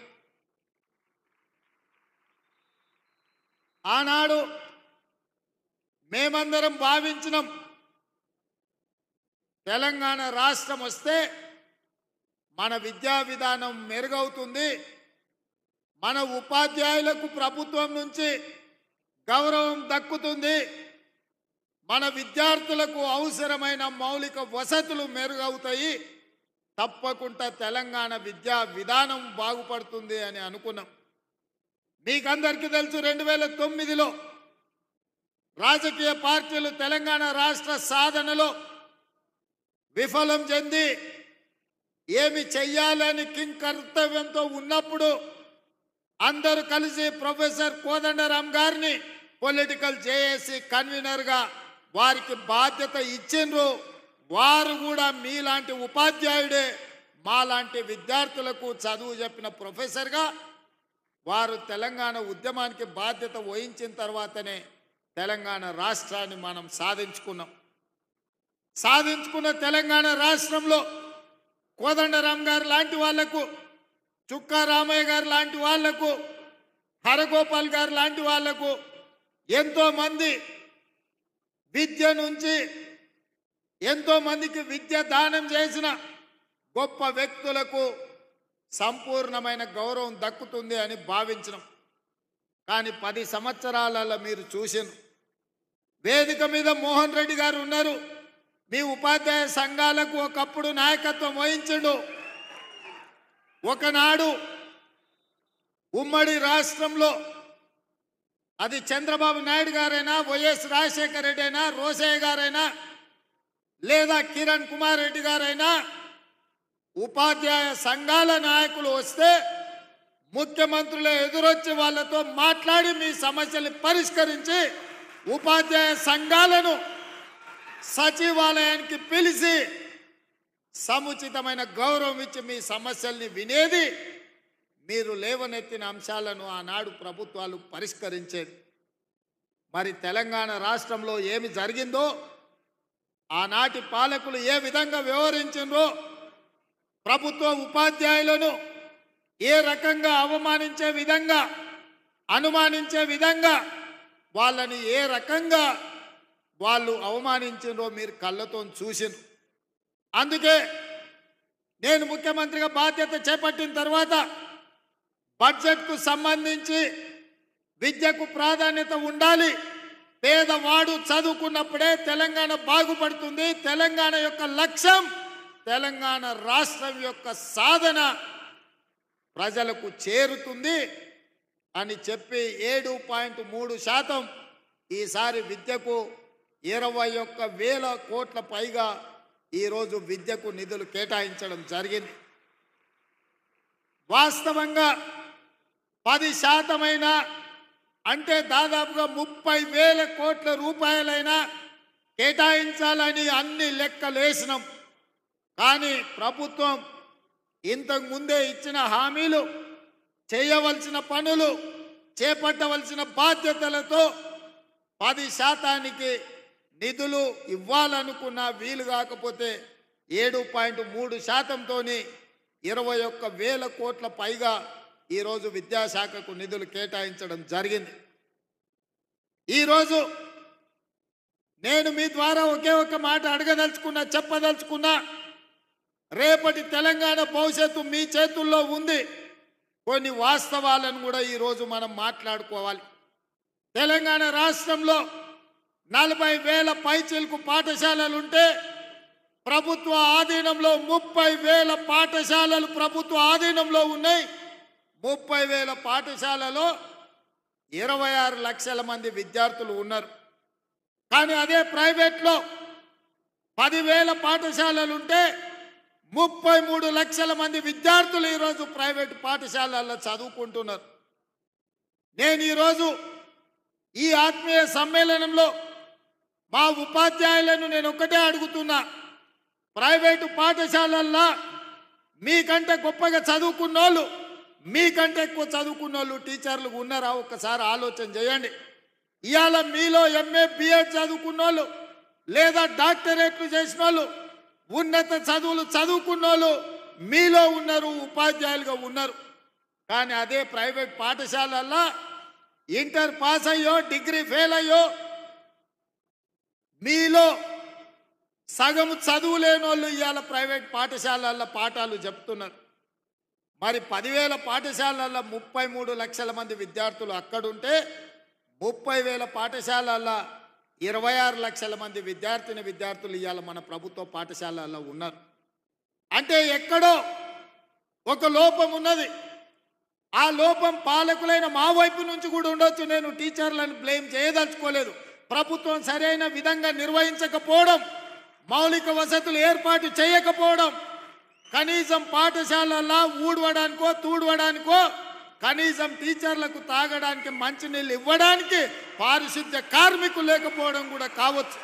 Speaker 7: ఆనాడు మేమందరం భావించినాం, తెలంగాణ రాష్ట్రం వస్తే మన విద్యా విధానం మెరుగవుతుంది, మన ఉపాధ్యాయులకు ప్రభుత్వం నుంచి గౌరవం దక్కుతుంది, మన విద్యార్థులకు అవసరమైన మౌలిక వసతులు మెరుగవుతాయి, తప్పకుండా తెలంగాణ విద్యా విధానం బాగుపడుతుంది అని అనుకున్నాం. మీకందరికీ తెలుసు, 2009లో రాజకీయ పార్టీలు తెలంగాణ రాష్ట్ర సాధనలో విఫలం చెంది ఏమి చెయ్యాలని కింకర్తవ్యంతో ఉన్నప్పుడు అందరూ కలిసి ప్రొఫెసర్ కోదండరామ్ గారిని, పొలిటికల్ జేఏసీ కన్వీనర్గా వారికి బాధ్యత ఇచ్చిండ్రు. వారు కూడా మీలాంటి ఉపాధ్యాయుడే మాలాంటి విద్యార్థులకు చదువు చెప్పిన ప్రొఫెసర్గా వారు తెలంగాణ ఉద్యమానికి బాధ్యత వహించిన తర్వాతనే తెలంగాణ రాష్ట్రాన్ని మనం సాధించుకున్నాం. సాధించుకున్న తెలంగాణ రాష్ట్రంలో కోదండరాం గారు లాంటి వాళ్లకు, చుక్కా రామయ్య గారు లాంటి వాళ్లకు, హరగోపాల్ గారు లాంటి వాళ్లకు, ఎంతోమంది విద్య నుంచి ఎంతోమందికి విద్య దానం చేసిన గొప్ప వ్యక్తులకు సంపూర్ణమైన గౌరవం దక్కుతుంది అని భావించినాం. కానీ 10 సంవత్సరాలలో మీరు చూసిన వేదిక మీద మోహన్ రెడ్డి గారు ఉన్నారు. మీ ఉపాధ్యాయ సంఘాలకు ఒకప్పుడు నాయకత్వం వహించడు. ఒకనాడు ఉమ్మడి రాష్ట్రంలో అది చంద్రబాబు నాయుడు గారైనా, వైఎస్ రాజశేఖర రెడ్డి అయినా, రోసయ్య గారైనా, లేదా కిరణ్ కుమార్ రెడ్డి గారైనా ఉపాధ్యాయ సంఘాల నాయకులు వస్తే ముఖ్యమంత్రులు ఎదురొచ్చి వాళ్ళతో మాట్లాడి మీ సమస్యలు పరిష్కరించి ఉపాధ్యాయ సంఘాలను సచివాలయానికి పిలిచి సముచితమైన గౌరవం ఇచ్చి మీ సమస్యల్ని వినేది. మీరు లేవనెత్తిన అంశాలను ఆనాడు ప్రభుత్వాలు పరిష్కరించేది. మరి తెలంగాణ రాష్ట్రంలో ఏమి జరిగిందో, ఆనాటి పాలకులు ఏ విధంగా వ్యవహరించిండ్రో, ప్రభుత్వ ఉపాధ్యాయులను ఏ రకంగా అవమానించే విధంగా, అనుమానించే విధంగా, వాళ్ళని ఏ రకంగా వాళ్ళు అవమానించిండ్రో మీరు కళ్ళతో చూసిండ్రు. అందుకే నేను ముఖ్యమంత్రిగా బాధ్యత చేపట్టిన తర్వాత బడ్జెట్కు సంబంధించి విద్యకు ప్రాధాన్యత ఉండాలి. పేదవాడు చదువుకున్నప్పుడే తెలంగాణ బాగుపడుతుంది. తెలంగాణ యొక్క లక్ష్యం, తెలంగాణ రాష్ట్రం యొక్క సాధన ప్రజలకు చేరుతుంది అని చెప్పి 7.3% ఈసారి విద్యకు 21,000 కోట్ల పైగా ఈరోజు విద్యకు నిధులు కేటాయించడం జరిగింది. వాస్తవంగా 10% అంటే దాదాపుగా 30,000 కోట్ల రూపాయలైనా కేటాయించాలని అన్ని లెక్కలేసినాం. కానీ ప్రభుత్వం ఇంతకు ముందే ఇచ్చిన హామీలు, చేయవలసిన పనులు, చేపట్టవలసిన బాధ్యతలతో 10% నిధులు ఇవ్వాలనుకున్నా వీలు కాకపోతే 7.3%తో 21,000 కోట్ల పైగా ఈరోజు విద్యాశాఖకు నిధులు కేటాయించడం జరిగింది. ఈరోజు నేను మీ ద్వారా ఒకే ఒక మాట చెప్పదలుచుకున్నా, రేపటి తెలంగాణ భవిష్యత్తు మీ చేతుల్లో ఉంది. కొన్ని వాస్తవాలను కూడా ఈరోజు మనం మాట్లాడుకోవాలి. తెలంగాణ రాష్ట్రంలో 40,000 పైచిలకు పాఠశాలలుంటే ప్రభుత్వ ఆధీనంలో 30,000 పాఠశాలలు ప్రభుత్వ ఆధీనంలో ఉన్నాయి. 30,000 పాఠశాలలో 26 లక్షల మంది విద్యార్థులు ఉన్నారు. కానీ అదే ప్రైవేట్లో 10,000 పాఠశాలలుంటే 33 లక్షల మంది విద్యార్థులు ఈరోజు ప్రైవేటు పాఠశాలల్లో చదువుకుంటున్నారు. నేను ఈరోజు ఈ ఆత్మీయ సమ్మేళనంలో మా ఉపాధ్యాయులను నేను ఒక్కటే అడుగుతున్నా, ప్రైవేటు పాఠశాలల్లో మీకంటే గొప్పగా చదువుకున్నోళ్ళు, మీకంటే ఎక్కువ చదువుకున్నోళ్ళు టీచర్లు ఉన్నారా? ఒక్కసారి ఆలోచన చేయండి. ఇవాళ మీలో MA BEd చదువుకున్నోళ్ళు లేదా డాక్టరేట్లు చేసిన వాళ్ళు, ఉన్నత చదువులు చదువుకున్నోళ్ళు మీలో ఉన్నారు, ఉపాధ్యాయులుగా ఉన్నారు. కానీ అదే ప్రైవేట్ పాఠశాలల్లో ఇంటర్ పాస్ అయ్యో, డిగ్రీ ఫెయిల్ అయ్యో, మీలో సగం చదువు లేని వాళ్ళు ఇవాళ ప్రైవేట్ పాఠశాలల్లో పాఠాలు చెప్తున్నారు. మరి 10,000 పాఠశాలల్లో 33 లక్షల మంది విద్యార్థులు అక్కడుంటే 30,000 పాఠశాలల్లో 26 లక్షల మంది విద్యార్థులు ఇవాళ మన ప్రభుత్వ పాఠశాలల్లో ఉన్నారు. అంటే ఎక్కడో ఒక లోపం ఉన్నది. ఆ లోపం పాలకులైన మా వైపు నుంచి కూడా ఉండొచ్చు. నేను టీచర్లను బ్లేమ్ చేయదలుచుకోలేదు. ప్రభుత్వం సరైన విధంగా నిర్వహించకపోవడం, మౌలిక వసతులు ఏర్పాటు చేయకపోవడం, కనీసం పాఠశాలల్లో ఊడవడానికో తూడవడానికో కనీసం టీచర్లకు తాగడానికి మంచినీళ్ళు ఇవ్వడానికి పారిశుద్ధ్య కార్మికులు లేకపోవడం కూడా కావచ్చు.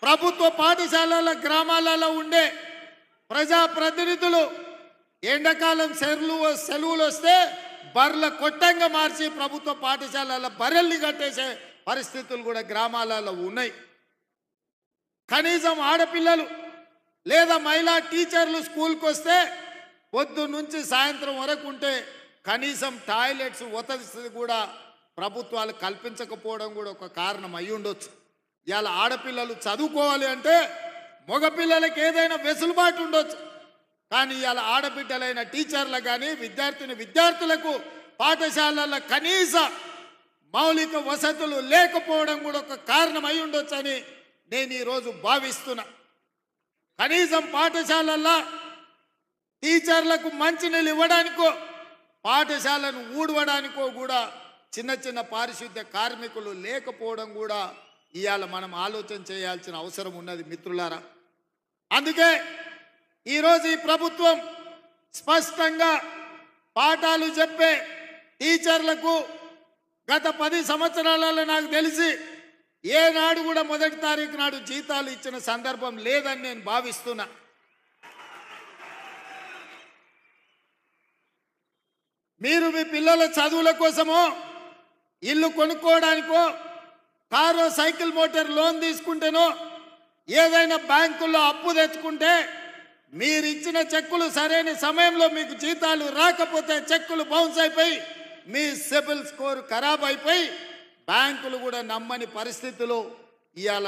Speaker 7: ప్రభుత్వ పాఠశాలల గ్రామాలలో ఉండే ప్రజాప్రతినిధులు ఎండాకాలం సెలవులు వస్తే బర్రెల కొట్టంగా మార్చి ప్రభుత్వ పాఠశాలల బర్రెల్ని కట్టేసే పరిస్థితులు కూడా గ్రామాలలో ఉన్నాయి. కనీసం ఆడపిల్లలు లేదా మహిళా టీచర్లు స్కూల్కి వస్తే పొద్దు నుంచి సాయంత్రం వరకు ఉంటే కనీసం టాయిలెట్స్ వసతి కూడా ప్రభుత్వాలు కల్పించకపోవడం కూడా ఒక కారణం అయి ఉండొచ్చు. ఇవాళ ఆడపిల్లలు చదువుకోవాలి అంటే మగపిల్లలకి ఏదైనా వెసులుబాటు ఉండొచ్చు, కానీ ఇవాళ ఆడబిడ్డలైన టీచర్లకు కానీ విద్యార్థులకు పాఠశాలల కనీస మౌలిక వసతులు లేకపోవడం కూడా ఒక కారణం అయి ఉండొచ్చని నేను ఈరోజు భావిస్తున్నా. కనీసం పాఠశాలల్లో టీచర్లకు మంచినీళ్ళు ఇవ్వడానికో పాఠశాలను ఊడవడానికో కూడా చిన్న చిన్న పారిశుద్ధ్య కార్మికులు లేకపోవడం కూడా ఇవాళ మనం ఆలోచన చేయాల్సిన అవసరం ఉన్నది మిత్రులారా. అందుకే ఈరోజు ఈ ప్రభుత్వం స్పష్టంగా పాఠాలు చెప్పే టీచర్లకు గత 10 సంవత్సరాలలో నాకు తెలిసి ఏనాడు కూడా మొదటి తారీఖు నాడు జీతాలు ఇచ్చిన సందర్భం లేదని నేను భావిస్తున్నా. మీరు మీ పిల్లల చదువుల కోసమో ఇల్లు కొనుక్కోవడానికో కారు సైకిల్ మోటార్ లోన్ తీసుకుంటేనో ఏదైనా బ్యాంకుల్లో అప్పు తెచ్చుకుంటే మీరు ఇచ్చిన చెక్కులు సరైన సమయంలో మీకు జీతాలు రాకపోతే చెక్కులు బౌన్స్ అయిపోయి మీ సిబిల్ స్కోర్ ఖరాబ్ అయిపోయి బ్యాంకులు కూడా నమ్మని పరిస్థితులు ఇవాళ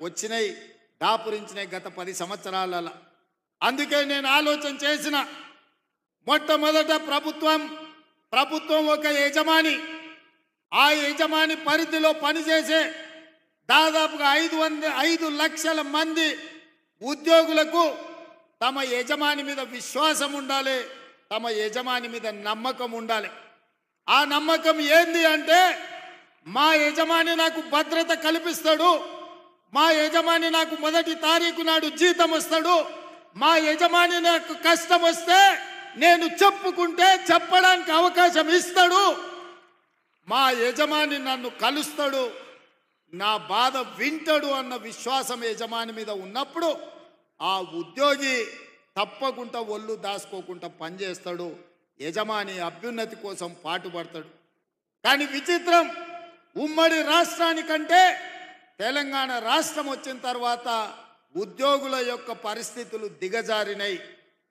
Speaker 7: వచ్చినాయి, దాపురించినాయి గత 10 సంవత్సరాలలో. అందుకే నేను ఆలోచన చేసిన మొట్టమొదట ప్రభుత్వం ఒక యజమాని, ఆ యజమాని పరిధిలో పనిచేసే దాదాపుగా 5 లక్షల మంది ఉద్యోగులకు తమ యజమాని మీద విశ్వాసం ఉండాలి, తమ యజమాని మీద నమ్మకం ఉండాలి. ఆ నమ్మకం ఏంది అంటే మా యజమాని నాకు భద్రత కల్పిస్తాడు, మా యజమాని నాకు మొదటి తారీఖు నాడు జీతం వస్తాడు, మా యజమాని నాకు కష్టం వస్తే నేను చెప్పుకుంటే చెప్పడానికి అవకాశం ఇస్తాడు, మా యజమాని నన్ను కలుస్తాడు, నా బాధ వింటాడు అన్న విశ్వాసం యజమాని మీద ఉన్నప్పుడు ఆ ఉద్యోగి తప్పకుండా ఒళ్ళు దాచుకోకుండా పనిచేస్తాడు, యజమాని అభ్యున్నతి కోసం పాటుపడతాడు. కానీ విచిత్రం, ఉమ్మడి రాష్ట్రానికంటే తెలంగాణ రాష్ట్రం వచ్చిన తర్వాత ఉద్యోగుల యొక్క పరిస్థితులు దిగజారినాయి.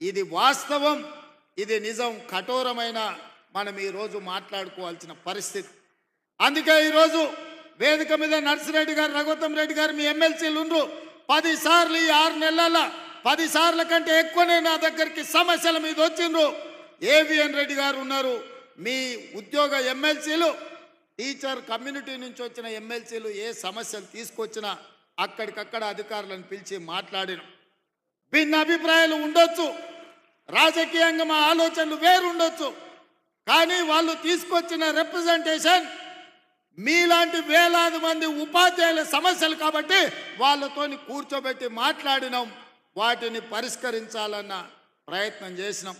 Speaker 7: ఇది వాస్తవం, ఇది నిజం, కఠోరమైన మనం ఈరోజు మాట్లాడుకోవాల్సిన పరిస్థితి. అందుకే ఈరోజు వేదిక మీద నర్సిరెడ్డి గారు, రఘుత్తం రెడ్డి గారు మీ ఎమ్మెల్సీలు ఉండ్రు. 10 సార్లు ఈ 6 నెలల 10 సార్ల కంటే ఎక్కువనే నా దగ్గరికి సమస్యల మీద వచ్చిండ్రు. ఏవిఎన్ రెడ్డి గారు ఉన్నారు, మీ ఉద్యోగ ఎమ్మెల్సీలు, టీచర్ కమ్యూనిటీ నుంచి వచ్చిన ఎమ్మెల్సీలు ఏ సమస్యలు తీసుకొచ్చినా అక్కడికక్కడ అధికారులను పిలిచి మాట్లాడిన. భిన్న అభిప్రాయాలు ఉండొచ్చు, రాజకీయంగా మా ఆలోచనలు వేరుండొచ్చు, కానీ వాళ్ళు తీసుకొచ్చిన రిప్రజెంటేషన్ మీలాంటి వేలాది మంది ఉపాధ్యాయుల సమస్యలు కాబట్టి వాళ్ళతోని కూర్చోబెట్టి మాట్లాడినాం, వాటిని పరిష్కరించాలన్న ప్రయత్నం చేసినాం.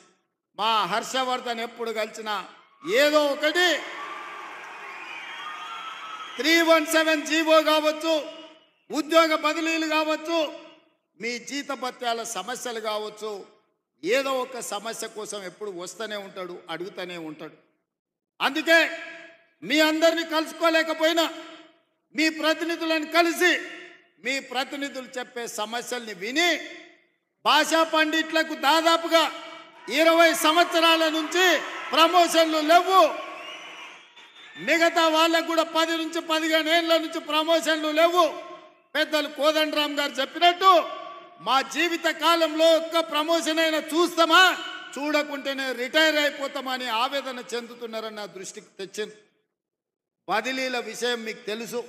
Speaker 7: మా హర్షవర్ధన్ ఎప్పుడు కలిసినా ఏదో ఒకటి 317 జీవో కావచ్చు, ఉద్యోగ బదిలీలు కావచ్చు, మీ జీతభత్యాల సమస్యలు కావచ్చు, ఏదో ఒక సమస్య కోసం ఎప్పుడు వస్తూనే ఉంటాడు, అడుగుతూనే ఉంటాడు. అందుకే మీ అందరినీ కలుసుకోలేకపోయినా మీ ప్రతినిధులను కలిసి మీ ప్రతినిధులు చెప్పే సమస్యల్ని విని భాషా పండిట్లకు దాదాపుగా 20 సంవత్సరాల నుంచి ప్రమోషన్లు లేవు, మిగతా వాళ్ళకు కూడా 10 నుంచి 15 ఏళ్ళ నుంచి ప్రమోషన్లు లేవు. పెద్దలు కోదండరామ్ గారు చెప్పినట్టు మా జీవిత కాలంలో ఒక్క ప్రమోషన్ అయినా చూస్తామా, చూడకుంటేనే రిటైర్ అయిపోతామని ఆవేదన చెందుతున్నారని నా దృష్టికి తెచ్చింది. బదిలీల విషయం మీకు తెలుసు,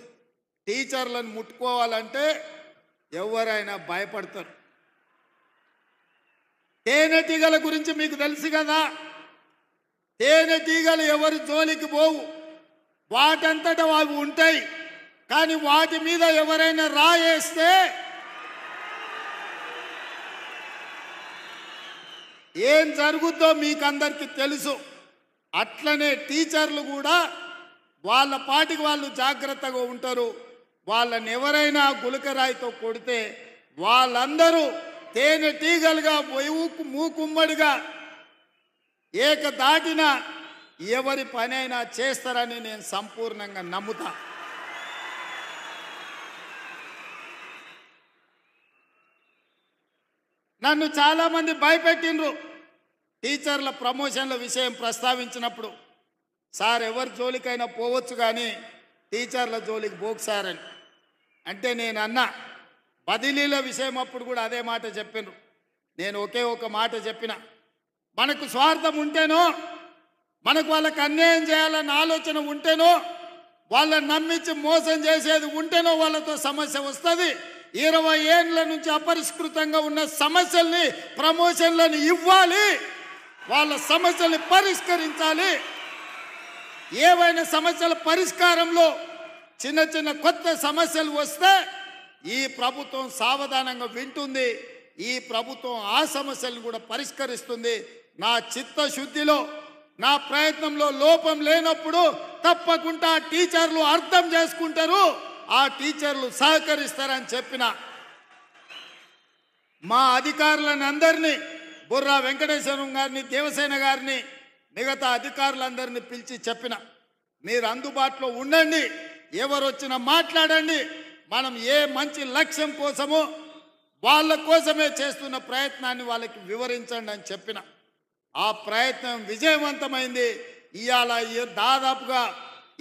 Speaker 7: టీచర్లను ముట్టుకోవాలంటే ఎవరైనా భయపడతారు. తేనెటీగల గురించి మీకు తెలుసు కదా, తేనెటీగలు ఎవరి జోలికి పోవు, వాటంతటా అవి ఉంటాయి, కానీ వాటి మీద ఎవరైనా రాయేస్తే ఏం జరుగుద్దో మీకు అందరికీ తెలుసు. అట్లనే టీచర్లు కూడా వాళ్ళ పాటికి వాళ్ళు జాగ్రత్తగా ఉంటారు. వాళ్ళని ఎవరైనా గులకరాయితో కొడితే వాళ్ళందరూ తేనెటీగలుగా మూకుమ్మడిగా ఏకదాటిన ఎవరి పనైనా చేస్తారని నేను సంపూర్ణంగా నమ్ముతా. నన్ను చాలామంది భయపెట్టిండ్రు టీచర్ల ప్రమోషన్ల విషయం ప్రస్తావించినప్పుడు. సార్ ఎవరి జోలికైనా పోవచ్చు కానీ టీచర్ల జోలికి పోకు సార్ అని అంటే నేను అన్నా. బదిలీల విషయం అప్పుడు కూడా అదే మాట చెప్పినారు. నేను ఒకే ఒక మాట చెప్పిన, మనకు స్వార్థం ఉంటేనో, మనకు వాళ్ళకి అన్యాయం చేయాలన్న ఆలోచన ఉంటేనో, వాళ్ళని నమ్మించి మోసం చేసేది ఉంటేనో వాళ్ళతో సమస్య వస్తుంది. 20 ఏళ్ళ నుంచి అపరిష్కృతంగా ఉన్న సమస్యల్ని ప్రమోషన్లను ఇవ్వాలి, వాళ్ళ సమస్యల్ని పరిష్కరించాలి. ఏవైనా సమస్యల పరిష్కారంలో చిన్న చిన్న కొత్త సమస్యలు వస్తే ఈ ప్రభుత్వం సావధానంగా వింటుంది. ఈ ప్రభుత్వం ఆ సమస్యలను కూడా పరిష్కరిస్తుంది. నా చిత్తశుద్ధిలో, నా ప్రయత్నంలో లోపం లేనప్పుడు తప్పకుండా టీచర్లు అర్థం చేసుకుంటారు, ఆ టీచర్లు సహకరిస్తారని చెప్పిన. మా అధికారులను అందరినీ, బుర్రా వెంకటేశ్వరం గారిని, దేవసేన గారిని, మిగతా అధికారులందరినీ పిలిచి చెప్పిన, మీరు అందుబాటులో ఉండండి, ఎవరు వచ్చినా మాట్లాడండి, మనం ఏ మంచి లక్ష్యం కోసమో వాళ్ళ కోసమే చేస్తున్న ప్రయత్నాన్ని వాళ్ళకి వివరించండి అని చెప్పిన. ఆ ప్రయత్నం విజయవంతమైంది. ఇవాళ దాదాపుగా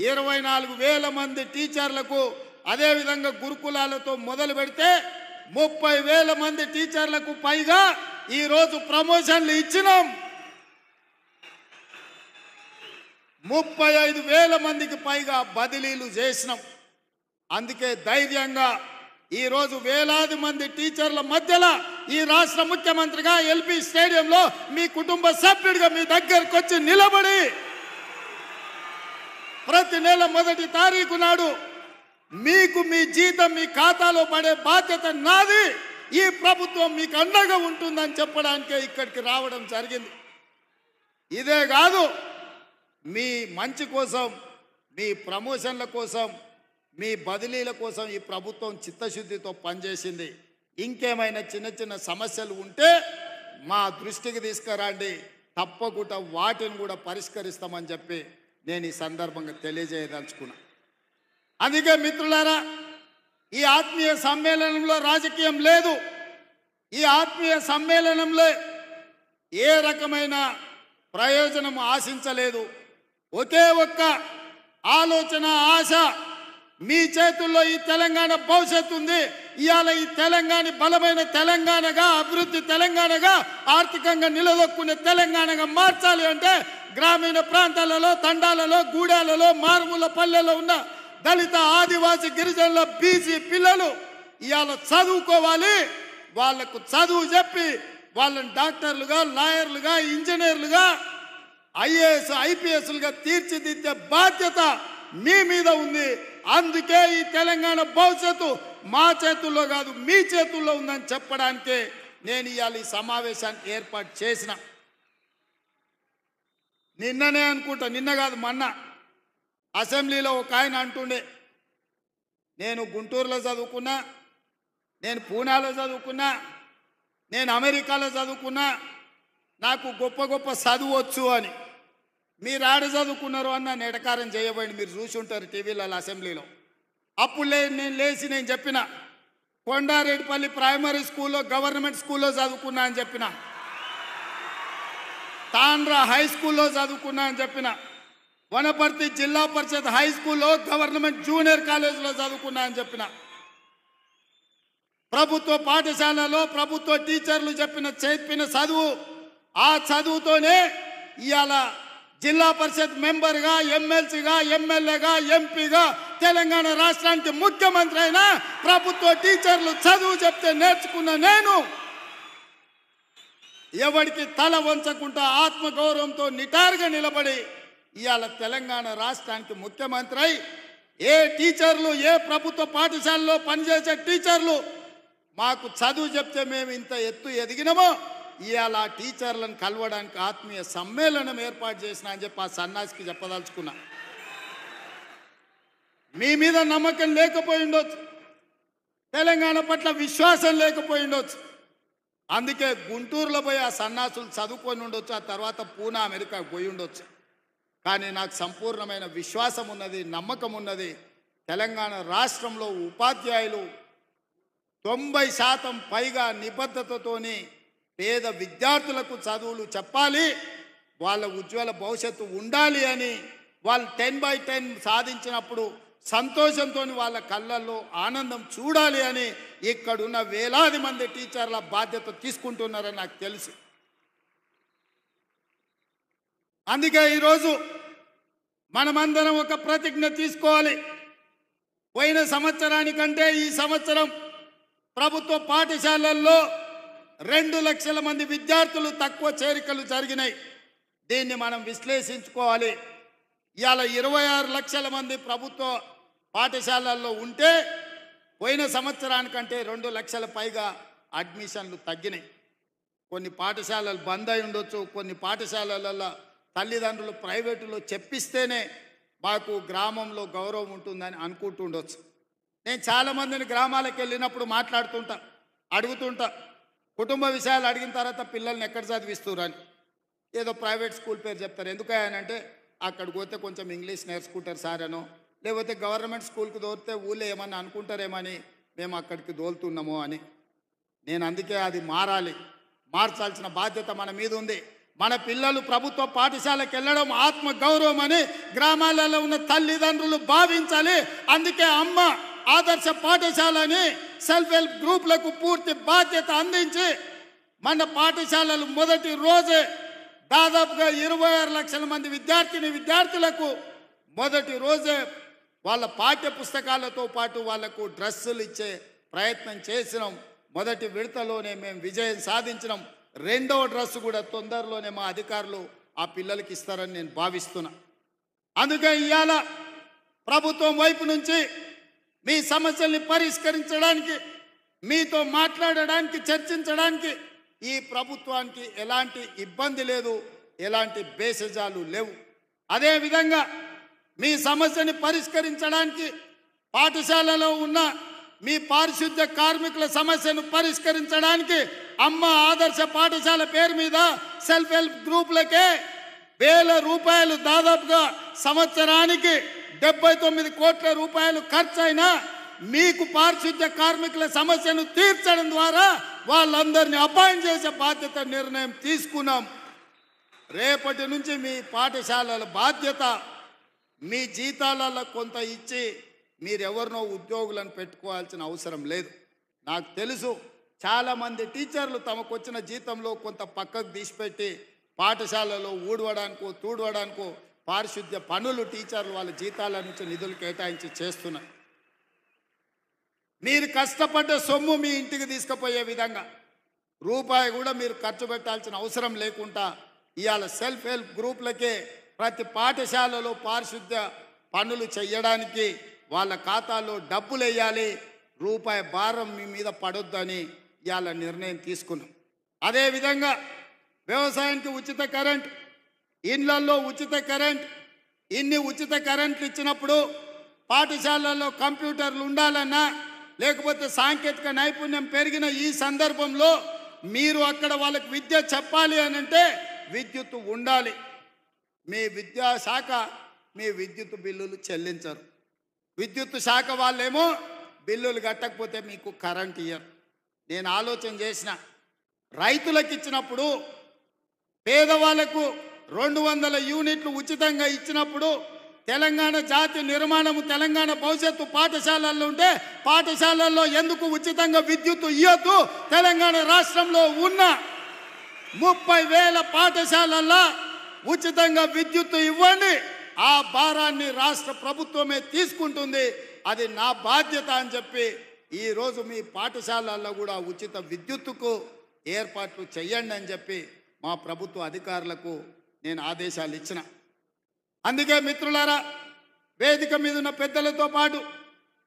Speaker 7: 24,000 మంది టీచర్లకు, అదేవిధంగా గురుకులాలతో మొదలు పెడితే 30,000 మంది టీచర్లకు పైగా ఈరోజు ప్రమోషన్లు ఇచ్చినాం. 35,000 మందికి పైగా బదిలీలు చేసినాం. అందుకే ధైర్యంగా ఈరోజు వేలాది మంది టీచర్ల మధ్యలో ఈ రాష్ట్ర ముఖ్యమంత్రిగా ఎల్బీ స్టేడియంలో మీ కుటుంబ సభ్యుడిగా మీ దగ్గరకు వచ్చి నిలబడి ప్రతి నెల 1వ తారీఖు నాడు మీకు మీ జీతం మీ ఖాతాలో పడే బాధ్యత నాది, ఈ ప్రభుత్వం మీకు అండగా ఉంటుందని చెప్పడానికే ఇక్కడికి రావడం జరిగింది. ఇదే కాదు, మీ మంచి కోసం, మీ ప్రమోషన్ల కోసం, మీ బదిలీల కోసం ఈ ప్రభుత్వం చిత్తశుద్ధితో పనిచేసింది. ఇంకేమైనా చిన్న చిన్న సమస్యలు ఉంటే మా దృష్టికి తీసుకురండి, తప్పకుండా వాటిని కూడా పరిష్కరిస్తామని చెప్పి నేను ఈ సందర్భంగా తెలియజేయదలుచుకున్నా. అందుకే మిత్రులారా, ఈ ఆత్మీయ సమ్మేళనంలో రాజకీయం లేదు. ఈ ఆత్మీయ సమ్మేళనంలో ఏ రకమైన ప్రయోజనం ఆశించలేదు. ఒకే ఒక్క ఆలోచన, ఆశ, మీ చేతుల్లో ఈ తెలంగాణ భవిష్యత్తు ఉంది. ఇవాళ ఈ తెలంగాణ బలమైన తెలంగాణగా, అభివృద్ధి తెలంగాణగా, ఆర్థికంగా నిలదొక్కునే తెలంగాణగా మార్చాలి అంటే గ్రామీణ ప్రాంతాలలో, తండాలలో, గూడాలలో, మారుమూల పల్లెల్లో ఉన్న దళిత, ఆదివాసి, గిరిజనుల, బీసీ పిల్లలు ఇవాళ చదువుకోవాలి. వాళ్లకు చదువు చెప్పి వాళ్ళని డాక్టర్లుగా, లాయర్లుగా, ఇంజనీర్లుగా, ఐఏఎస్, ఐపీఎస్లుగా తీర్చిదిద్దే బాధ్యత మీ మీద ఉంది. అందుకే ఈ తెలంగాణ భవిష్యత్తు మా చేతుల్లో కాదు, మీ చేతుల్లో ఉందని చెప్పడానికే నేను ఇవాళ ఈ సమావేశాన్ని ఏర్పాటు చేసిన. నిన్ననే అనుకుంటా, నిన్న కాదు మొన్న అసెంబ్లీలో ఒక ఆయన అంటుండే, నేను గుంటూరులో చదువుకున్నా, నేను పూనాలో చదువుకున్నా, నేను అమెరికాలో చదువుకున్నా, నాకు గొప్ప గొప్ప చదువు వచ్చు అని. మీరు ఆడ చదువుకున్నారు అన్న నెటకారం చేయబోయింది. మీరు చూసి ఉంటారు టీవీలలో, అసెంబ్లీలో. అప్పుడు నేను నేను చెప్పిన, కొండారెడ్డిపల్లి ప్రైమరీ స్కూల్లో, గవర్నమెంట్ స్కూల్లో చదువుకున్నా అని చెప్పిన, తాండ్రా హై స్కూల్లో చదువుకున్నా అని చెప్పిన, వనపర్తి జిల్లా పరిషత్ హై స్కూల్లో, గవర్నమెంట్ జూనియర్ కాలేజీలో చదువుకున్నా అని చెప్పిన, ప్రభుత్వ పాఠశాలలో ప్రభుత్వ టీచర్లు చెప్పిన చదువు, ఆ చదువుతోనే ఇవాళ జిల్లా పరిషత్ మెంబర్గా, ఎమ్మెల్సీగా, ఎమ్మెల్యేగా, ఎంపీగా, తెలంగాణ రాష్ట్రానికి ముఖ్యమంత్రి అయినా ప్రభుత్వ టీచర్లు చదువు చెప్తే నేర్చుకున్న నేను ఎవరికి తల వంచకుండా ఆత్మగౌరవంతో నిటారుగా నిలబడి ఇవాళ తెలంగాణ రాష్ట్రానికి ముఖ్యమంత్రి అయి, ఏ టీచర్లు, ఏ ప్రభుత్వ పాఠశాలలో పనిచేసే టీచర్లు మాకు చదువు చెప్తే మేము ఇంత ఎత్తు ఎదిగినామో, ఇవాళ టీచర్లను కలవడానికి ఆత్మీయ సమ్మేళనం ఏర్పాటు చేసిన అని చెప్పి ఆ సన్నాసికి చెప్పదలుచుకున్నా. మీ మీద నమ్మకం లేకపోయి ఉండొచ్చు, తెలంగాణ పట్ల విశ్వాసం లేకపోయి ఉండొచ్చు. అందుకే గుంటూరులో పోయి ఆ సన్నాసులు చదువుకొని ఉండొచ్చు, ఆ తర్వాత పూనా అమెరికాకు పోయి ఉండొచ్చు. కానీ నాకు సంపూర్ణమైన విశ్వాసం ఉన్నది, నమ్మకం ఉన్నది. తెలంగాణ రాష్ట్రంలో ఉపాధ్యాయులు 90% పైగా నిబద్ధతతోని పేద విద్యార్థులకు చదువులు చెప్పాలి, వాళ్ళ ఉజ్వల భవిష్యత్తు ఉండాలి అని వాళ్ళు 10/10 సాధించినప్పుడు సంతోషంతో వాళ్ళ కళ్ళల్లో ఆనందం చూడాలి అని ఇక్కడున్న వేలాది మంది టీచర్ల బాధ్యత తీసుకుంటున్నారని నాకు తెలుసు. అందుకే ఈరోజు మనమందరం ఒక ప్రతిజ్ఞ తీసుకోవాలి. పోయిన సంవత్సరానికంటే ఈ సంవత్సరం ప్రభుత్వ పాఠశాలల్లో 2 లక్షల మంది విద్యార్థులు తక్కువ చేరికలు జరిగినాయి. దీన్ని మనం విశ్లేషించుకోవాలి. ఇవాళ 26 లక్షల మంది ప్రభుత్వ పాఠశాలల్లో ఉంటే పోయిన సంవత్సరానికంటే 2 లక్షల పైగా అడ్మిషన్లు తగ్గినాయి. కొన్ని పాఠశాలలు బంద్ అయి ఉండొచ్చు, కొన్ని పాఠశాలలలో తల్లిదండ్రులు ప్రైవేటులో చెప్పిస్తేనే మాకు గ్రామంలో గౌరవం ఉంటుందని అనుకుంటుండొచ్చు. నేను చాలామందిని గ్రామాలకు వెళ్ళినప్పుడు మాట్లాడుతుంటా, అడుగుతుంటా, కుటుంబ విషయాలు అడిగిన తర్వాత పిల్లల్ని ఎక్కడ చదివిస్తున్నారు అని. ఏదో ప్రైవేట్ స్కూల్ పేరు చెప్తారు. ఎందుకంటే అక్కడికి పోతే కొంచెం ఇంగ్లీష్ నేర్చుకుంటారు సార్ అనో, లేకపోతే గవర్నమెంట్ స్కూల్కి దోరితే ఊళ్ళో ఏమన్నా అనుకుంటారేమని మేము అక్కడికి దోలుతున్నామో అని. నేను అందుకే అది మారాలి, మార్చాల్సిన బాధ్యత మన మీద ఉంది. మన పిల్లలు ప్రభుత్వ పాఠశాలకు వెళ్ళడం ఆత్మ గౌరవం అని గ్రామాలలో ఉన్న తల్లిదండ్రులు భావించాలి. అందుకే అమ్మ ఆదర్శ పాఠశాలని సెల్ఫ్ హెల్ప్ గ్రూపులకు పూర్తి బాధ్యత అందించి మన పాఠశాలలు మొదటి రోజే దాదాపుగా 26 లక్షల మంది విద్యార్థులకు మొదటి రోజే వాళ్ళ పాఠ్య పుస్తకాలతో పాటు వాళ్లకు డ్రెస్సులు ఇచ్చే ప్రయత్నం చేసినాం. మొదటి విడతలోనే మేము విజయం సాధించినాం. రెండవ డ్రెస్ కూడా తొందరలోనే మా అధికారులు ఆ పిల్లలకి ఇస్తారని నేను భావిస్తున్నా. అందుకే ఇవాళ ప్రభుత్వం వైపు నుంచి మీ సమస్యల్ని పరిష్కరించడానికి, మీతో మాట్లాడడానికి, చర్చించడానికి ఈ ప్రభుత్వానికి ఎలాంటి ఇబ్బంది లేదు, ఎలాంటి బేసజాలు లేవు. అదేవిధంగా మీ సమస్యని పరిష్కరించడానికి పాఠశాలలో ఉన్న మీ పారిశుద్ధ్య కార్మికుల సమస్యను పరిష్కరించడానికి అమ్మ ఆదర్శ పాఠశాల పేరు మీద సెల్ఫ్ హెల్ప్ గ్రూపులకే 1000 రూపాయలు, దాదాపుగా సంవత్సరానికి 79 కోట్ల రూపాయలు ఖర్చు అయినా మీకు పారిశుద్ధ్య కార్మికుల సమస్యను తీర్చడం ద్వారా వాళ్ళందరినీ అపాయింట్ చేసే బాధ్యత నిర్ణయం తీసుకున్నాం. రేపటి నుంచి మీ పాఠశాలల బాధ్యత మీ జీతాలలో కొంత ఇచ్చి మీరెవరినో ఉద్యోగులను పెట్టుకోవాల్సిన అవసరం లేదు. నాకు తెలుసు చాలామంది టీచర్లు తమకు వచ్చిన జీతంలో కొంత పక్కకు తీసిపెట్టి పాఠశాలలో ఊడవడానికో తూడవడానికో పారిశుద్ధ్య పనులు టీచర్లు వాళ్ళ జీతాల నుంచి నిధులు కేటాయించి చేస్తున్నారు. మీరు కష్టపడ్డ సొమ్ము మీ ఇంటికి తీసుకుపోయే విధంగా రూపాయి కూడా మీరు ఖర్చు పెట్టాల్సిన అవసరం లేకుండా ఇవాళ సెల్ఫ్ హెల్ప్ గ్రూపులకే ప్రతి పాఠశాలలో పారిశుద్ధ్య పనులు చేయడానికి వాళ్ళ ఖాతాలో డబ్బులు వేయాలి, రూపాయి భారం మీ మీద పడొద్దని ఇవాళ నిర్ణయం తీసుకున్నాం. అదేవిధంగా వ్యవసాయానికి ఉచిత కరెంట్, ఇండ్లల్లో ఉచిత కరెంట్, ఇన్ని ఉచిత కరెంట్లు ఇచ్చినప్పుడు పాఠశాలల్లో కంప్యూటర్లు ఉండాలన్నా, లేకపోతే సాంకేతిక నైపుణ్యం పెరిగిన ఈ సందర్భంలో మీరు అక్కడ వాళ్ళకి విద్య చెప్పాలి అని అంటే విద్యుత్ ఉండాలి. మీ విద్యాశాఖ మీ విద్యుత్ బిల్లులు చెల్లించరు. విద్యుత్ శాఖ వాళ్ళేమో బిల్లులు కట్టకపోతే మీకు కరెంట్ ఇయ్యరు. నేను ఆలోచన చేసిన, రైతులకు ఇచ్చినప్పుడు పేదవాళ్లకు 200 యూనిట్లు ఉచితంగా ఇచ్చినప్పుడు తెలంగాణ జాతి నిర్మాణము, తెలంగాణ భవిష్యత్తు పాఠశాలల్లో ఉంటే పాఠశాలల్లో ఎందుకు ఉచితంగా విద్యుత్ ఇవ్వద్దు? తెలంగాణ రాష్ట్రంలో ఉన్న 30,000 పాఠశాలల్లో ఉచితంగా విద్యుత్ ఇవ్వండి. ఆ భారాన్ని రాష్ట్ర ప్రభుత్వమే తీసుకుంటుంది. అది నా బాధ్యత అని చెప్పి ఈరోజు మీ పాఠశాలల్లో కూడా ఉచిత విద్యుత్తుకు ఏర్పాట్లు చేయండి అని చెప్పి మా ప్రభుత్వ అధికారులకు నేను ఆదేశాలు ఇచ్చిన. అందుకే మిత్రులారా, వేదిక మీద ఉన్న పెద్దలతో పాటు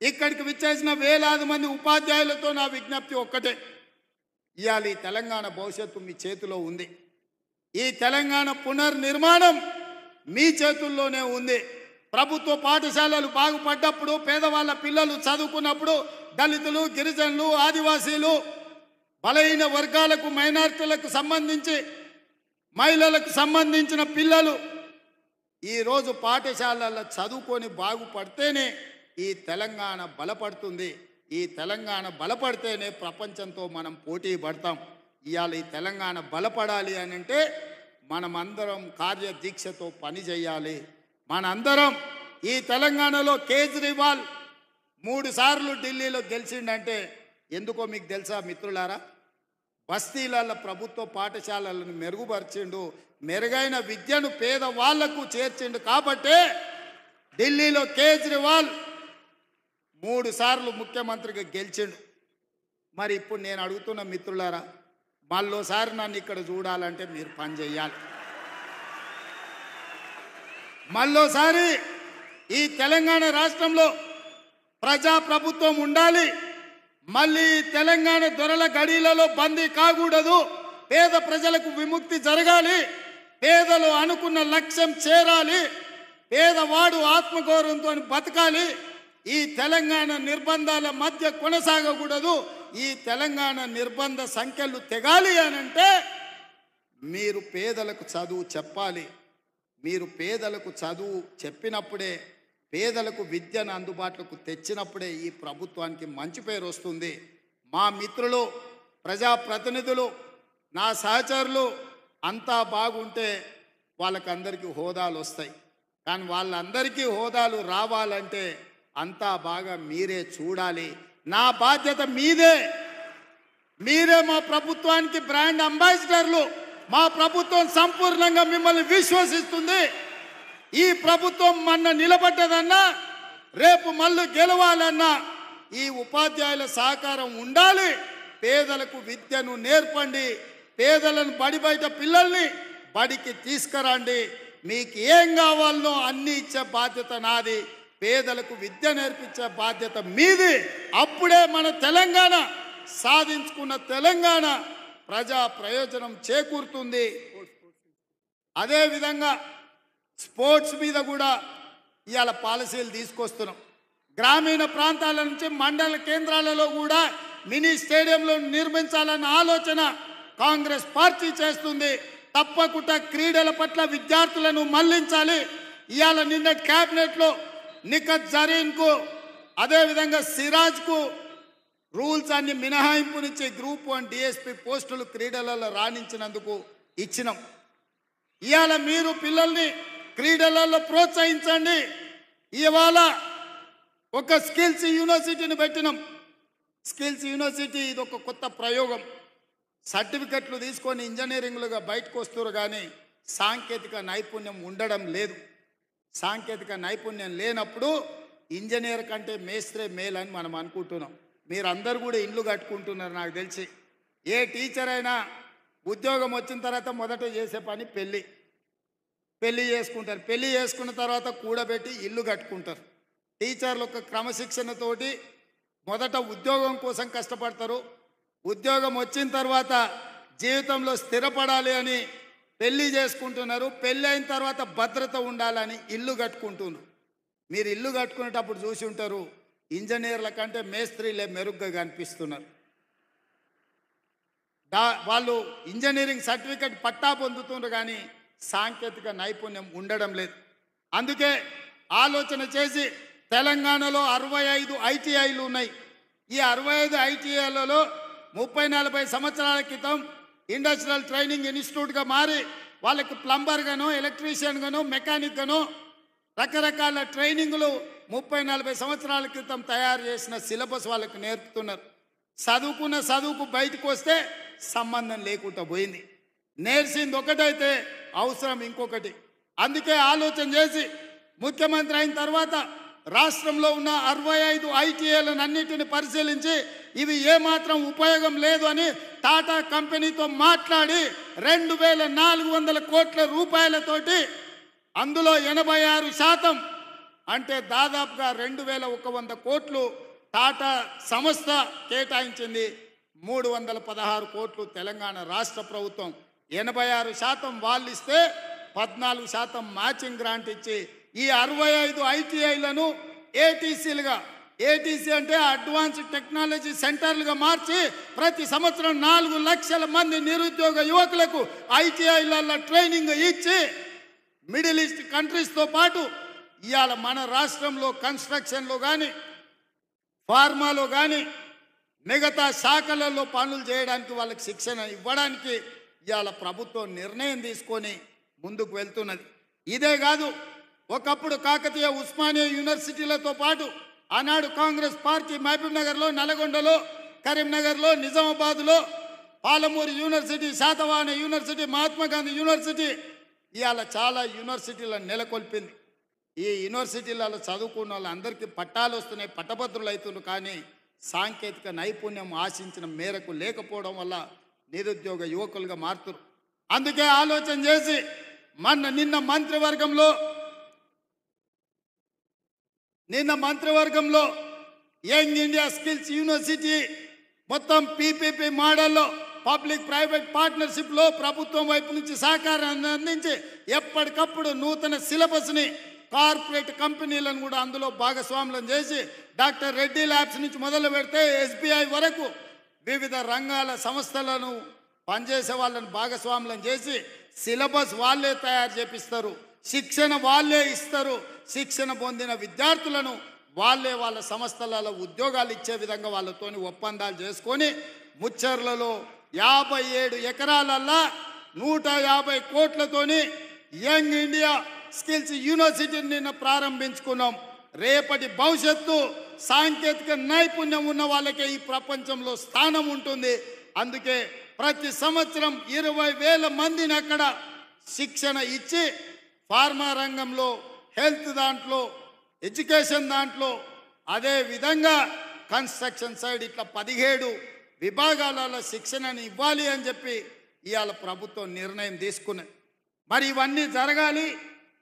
Speaker 7: ఇక్కడికి విచ్చేసిన వేలాది మంది ఉపాధ్యాయులతో నా విజ్ఞప్తి ఒక్కటే. ఇవాళ ఈ తెలంగాణ భవిష్యత్తు మీ చేతిలో ఉంది. ఈ తెలంగాణ పునర్నిర్మాణం మీ చేతుల్లోనే ఉంది. ప్రభుత్వ పాఠశాలలు బాగుపడ్డప్పుడు, పేదవాళ్ళ పిల్లలు చదువుకున్నప్పుడు, దళితులు, గిరిజనులు, ఆదివాసీలు, బలహీన వర్గాలకు, మైనారిటీలకు సంబంధించి, మహిళలకు సంబంధించిన పిల్లలు ఈరోజు పాఠశాలల్లో చదువుకొని బాగుపడితేనే ఈ తెలంగాణ బలపడుతుంది. ఈ తెలంగాణ బలపడితేనే ప్రపంచంతో మనం పోటీ పడతాం. ఇవాళ ఈ తెలంగాణ బలపడాలి అని అంటే మనమందరం కార్యదీక్షతో పని చేయాలి. మనందరం ఈ తెలంగాణలో కేజ్రీవాల్ 3 సార్లు ఢిల్లీలో గెలిచిండంటే ఎందుకో మీకు తెలుసా మిత్రులారా? బస్తీలలో ప్రభుత్వ పాఠశాలలను మెరుగుపరిచిండు, మెరుగైన విద్యను పేదవాళ్లకు చేర్చిండు. కాబట్టే ఢిల్లీలో కేజ్రీవాల్ 3 సార్లు ముఖ్యమంత్రిగా గెలిచిండు. మరి ఇప్పుడు నేను అడుగుతున్న మిత్రులారా, మళ్ళోసారి నన్ను ఇక్కడ చూడాలంటే మీరు పని చేయాలి. మళ్ళోసారి ఈ తెలంగాణ రాష్ట్రంలో ప్రజాప్రభుత్వం ఉండాలి. మళ్ళీ తెలంగాణ దొరల గడిలలో బందీ కాకూడదు. పేద ప్రజలకు విముక్తి జరగాలి. పేదలు అనుకున్న లక్ష్యం చేరాలి. పేదవాడు ఆత్మగౌరవంతో బతకాలి. ఈ తెలంగాణ నిర్బంధాల మధ్య కొనసాగకూడదు. ఈ తెలంగాణ నిర్బంధ సంఖ్యలు తెగాలి అనంటే మీరు పేదలకు చదువు చెప్పాలి. మీరు పేదలకు చదువు చెప్పినప్పుడే, పేదలకు విద్యను అందుబాటులోకి తెచ్చినప్పుడే ఈ ప్రభుత్వానికి మంచి పేరు వస్తుంది. మా మిత్రులు, ప్రజాప్రతినిధులు, నా సహచరులు అంతా బాగుంటే వాళ్ళకందరికీ హోదాలు వస్తాయి. కానీ వాళ్ళందరికీ హోదాలు రావాలంటే అంతా బాగా మీరే చూడాలి. నా బాధ్యత మీదే. మీరే మా ప్రభుత్వానికి బ్రాండ్ అంబాసిడర్లు. మా ప్రభుత్వం సంపూర్ణంగా మిమ్మల్ని విశ్వసిస్తుంది. ఈ ప్రభుత్వం మొన్న నిలబడ్డదన్నా, రేపు మళ్ళీ గెలవాలన్నా ఈ ఉపాధ్యాయుల సహకారం ఉండాలి. పేదలకు విద్యను నేర్పండి. పేదలను బడి బయట పిల్లల్ని బడికి తీసుకురండి. మీకు ఏం కావాలనో అన్నీ ఇచ్చే బాధ్యత నాది. పేదలకు విద్య నేర్పించే బాధ్యత మీది. అప్పుడే మన తెలంగాణ సాధించుకున్న తెలంగాణ ప్రజా ప్రయోజనం చేకూరుతుంది. అదేవిధంగా స్పోర్ట్స్ మీద కూడా ఇవాళ పాలసీలు తీసుకొస్తున్నాం. గ్రామీణ ప్రాంతాల నుంచి మండల కేంద్రాలలో కూడా మినీ స్టేడియంలో నిర్మించాలన్న ఆలోచన కాంగ్రెస్ పార్టీ చేస్తుంది. తప్పకుండా క్రీడల పట్ల విద్యార్థులను మళ్లించాలి. ఇవాళ నిన్న క్యాబినెట్లో నిఖత్ జరీన్కు, అదేవిధంగా సిరాజ్కు రూల్స్ అన్ని మినహాయింపునిచ్చి గ్రూప్ 1 DSP పోస్టులు క్రీడలలో రాణించినందుకు ఇచ్చినాం. ఇవాళ మీరు పిల్లల్ని క్రీడలలో ప్రోత్సహించండి. ఇవాళ ఒక స్కిల్స్ యూనివర్సిటీని పెట్టినాం. స్కిల్స్ యూనివర్సిటీ ఇది ఒక కొత్త ప్రయోగం. సర్టిఫికెట్లు తీసుకొని ఇంజనీరింగ్లుగా బయటకు వస్తారు, కానీ సాంకేతిక నైపుణ్యం ఉండడం లేదు. సాంకేతిక నైపుణ్యం లేనప్పుడు ఇంజనీర్ కంటే మేస్త్రే మేల్ అని మనం అనుకుంటున్నాం. మీరందరూ కూడా ఇండ్లు కట్టుకుంటున్నారు. నాకు తెలిసి ఏ టీచర్ అయినా ఉద్యోగం వచ్చిన తర్వాత మొదట చేసే పని పెళ్ళి చేసుకుంటారు. పెళ్ళి చేసుకున్న తర్వాత కూడబెట్టి ఇల్లు కట్టుకుంటారు. టీచర్లు ఒక క్రమశిక్షణతోటి మొదట ఉద్యోగం కోసం కష్టపడతారు. ఉద్యోగం వచ్చిన తర్వాత జీవితంలో స్థిరపడాలి అని పెళ్ళి చేసుకుంటున్నారు. పెళ్ళి అయిన తర్వాత భద్రత ఉండాలని ఇల్లు కట్టుకుంటున్నారు. మీరు ఇల్లు కట్టుకునేటప్పుడు చూసి ఉంటారు, ఇంజనీర్ల కంటే మేస్త్రీలే మెరుగ్గా కనిపిస్తున్నారు. వాళ్ళు ఇంజనీరింగ్ సర్టిఫికెట్ పట్టా పొందుతున్నారు, కానీ సాంకేతిక నైపుణ్యం ఉండడం లేదు. అందుకే ఆలోచన చేసి తెలంగాణలో 65 ITIలు ఉన్నాయి. ఈ 65 ITIలలో 30-40 సంవత్సరాల క్రితం ఇండస్ట్రియల్ ట్రైనింగ్ ఇన్స్టిట్యూట్గా మారి వాళ్ళకి ప్లంబర్గానో, ఎలక్ట్రీషియన్గానో, మెకానిక్గానో రకరకాల ట్రైనింగ్లు 30-40 సంవత్సరాల క్రితం తయారు చేసిన సిలబస్ వాళ్ళకి నేర్పుతున్నారు. చదువుకున్న చదువుకు బయటకు వస్తే సంబంధం లేకుండా పోయింది. నేర్చింది ఒకటైతే అవసరం ఇంకొకటి. అందుకే ఆలోచన చేసి ముఖ్యమంత్రి అయిన తర్వాత రాష్ట్రంలో ఉన్న 65 ITIలను అన్నిటిని పరిశీలించి ఇవి ఏమాత్రం ఉపయోగం లేదు అని టాటా కంపెనీతో మాట్లాడి 2400 కోట్ల రూపాయలతోటి అందులో 86% అంటే దాదాపుగా 2100 కోట్లు టాటా సంస్థ కేటాయించింది. 316 కోట్లు తెలంగాణ రాష్ట్ర ప్రభుత్వం, 86% వాళ్ళు ఇస్తే 14% మ్యాచింగ్ గ్రాంట్ ఇచ్చి ఈ 65 ఐటీఐలను ఏటీసీలుగా, ఏటీసీ అంటే అడ్వాన్స్డ్ టెక్నాలజీ సెంటర్లుగా మార్చి ప్రతి సంవత్సరం 4 లక్షల మంది నిరుద్యోగ యువకులకు ఐటీఐలలో ట్రైనింగ్ ఇచ్చి మిడిల్ ఈస్ట్ కంట్రీస్తో పాటు ఇవాళ మన రాష్ట్రంలో కన్స్ట్రక్షన్లో కానీ, ఫార్మాలో కానీ, మిగతా శాఖలలో పనులు చేయడానికి వాళ్ళకి శిక్షణ ఇవ్వడానికి ఇవాళ ప్రభుత్వం నిర్ణయం తీసుకొని ముందుకు వెళ్తున్నది. ఇదే కాదు, ఒకప్పుడు కాకతీయ ఉస్మానియా యూనివర్సిటీలతో పాటు ఆనాడు కాంగ్రెస్ పార్టీ మహబూబ్ నగర్లో, నల్గొండలో, కరీంనగర్లో, నిజామాబాద్లో, Palamuru university, Satavahana university, Mahatma Gandhi university ఇవాళ చాలా యూనివర్సిటీలను నెలకొల్పింది. ఈ యూనివర్సిటీలలో చదువుకున్న వాళ్ళందరికీ పట్టాలు వస్తున్నాయి, పట్టభద్రులు అవుతున్నారు. కానీ సాంకేతిక నైపుణ్యం ఆశించిన మేరకు లేకపోవడం వల్ల నిరుద్యోగ యువకులుగా మారుతున్నారు. అందుకే ఆలోచన చేసి నిన్న మంత్రివర్గంలో యంగ్ ఇండియా స్కిల్స్ యూనివర్సిటీ మొత్తం పీపీపీ మోడల్లో పబ్లిక్ ప్రైవేట్ పార్ట్నర్షిప్లో ప్రభుత్వం వైపు నుంచి సహకారాన్ని అందించి ఎప్పటికప్పుడు నూతన సిలబస్ని కార్పొరేట్ కంపెనీలను కూడా అందులో భాగస్వాములను చేసి డాక్టర్ రెడ్డి ల్యాబ్స్ నుంచి మొదలు పెడితే ఎస్బీఐ వరకు వివిధ రంగాల సంస్థలను పనిచేసే వాళ్ళని భాగస్వాములను చేసి సిలబస్ వాళ్ళే తయారు చేపిస్తారు, శిక్షణ వాళ్ళే ఇస్తారు. శిక్షణ పొందిన విద్యార్థులను వాళ్ళే వాళ్ళ సంస్థలలో ఉద్యోగాలు ఇచ్చే విధంగా వాళ్ళతోని ఒప్పందాలు చేసుకొని ముచ్చర్లలో 57 ఎకరాలల్లా 150 కోట్లతోని యంగ్ ఇండియా స్కిల్స్ యూనివర్సిటీని నిన్న ప్రారంభించుకున్నాం. రేపటి భవిష్యత్తు సాంకేతిక నైపుణ్యం ఉన్న వాళ్ళకే ఈ ప్రపంచంలో స్థానం ఉంటుంది. అందుకే ప్రతి సంవత్సరం 20,000 మందిని అక్కడ శిక్షణ ఇచ్చి ఫార్మా రంగంలో, హెల్త్ దాంట్లో, ఎడ్యుకేషన్ దాంట్లో, అదే విధంగా కన్స్ట్రక్షన్ సైడ్ ఇట్లా 17 విభాగాలలో శిక్షణని ఇవ్వాలి అని చెప్పి ఇవాళ ప్రభుత్వం నిర్ణయం తీసుకున్నది. మరి ఇవన్నీ జరగాలి,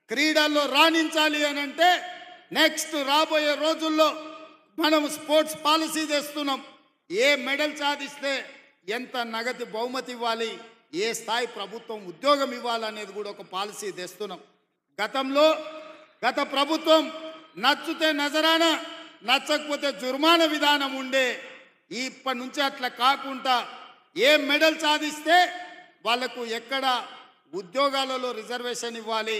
Speaker 7: క్రీడల్లో రాణించాలి అని అంటే నెక్స్ట్ రాబోయే రోజుల్లో మనం స్పోర్ట్స్ పాలసీ చేస్తున్నాం. ఏ మెడల్ సాధిస్తే ఎంత నగదు బహుమతి ఇవ్వాలి, ఏ స్థాయి ప్రభుత్వం ఉద్యోగం ఇవ్వాలనేది కూడా ఒక పాలసీ తెస్తున్నాం. గత ప్రభుత్వం నచ్చితే నజరానా, నచ్చకపోతే జుర్మానా విధానం ఉండే. ఇప్పటి నుంచి అట్లా కాకుండా ఏ మెడల్ సాధిస్తే వాళ్ళకు ఎక్కడ ఉద్యోగాలలో రిజర్వేషన్ ఇవ్వాలి,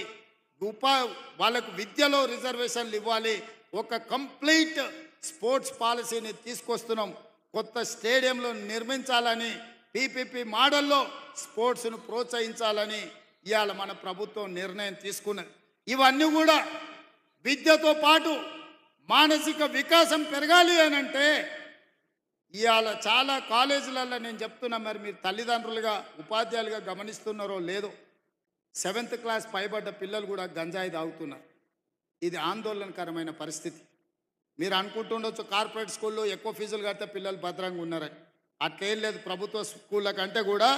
Speaker 7: వాళ్ళకు విద్యలో రిజర్వేషన్లు ఇవ్వాలి. ఒక కంప్లీట్ స్పోర్ట్స్ పాలసీని తీసుకొస్తున్నాం. కొత్త స్టేడియంలో నిర్మించాలని, పీపీపీ మోడల్లో స్పోర్ట్స్ను ప్రోత్సహించాలని ఇవాళ మన ప్రభుత్వం నిర్ణయం తీసుకున్నది. ఇవన్నీ కూడా విద్యతో పాటు మానసిక వికాసం పెరగాలి అని అంటే ఇవాళ చాలా కాలేజీలలో నేను చెప్తున్నా, మరి మీరు తల్లిదండ్రులుగా ఉపాధ్యాయులుగా గమనిస్తున్నారో లేదో, 7th క్లాస్ పైబడ్డ పిల్లలు కూడా గంజాయి తాగుతున్నారు. ఇది ఆందోళనకరమైన పరిస్థితి. మీరు అనుకుంటుండొచ్చు కార్పొరేట్ స్కూల్లో ఎక్కువ ఫీజులు కడితే పిల్లలు భద్రంగా ఉన్నారని. అట్లేం లేదు. ప్రభుత్వ స్కూళ్ళ కంటే కూడా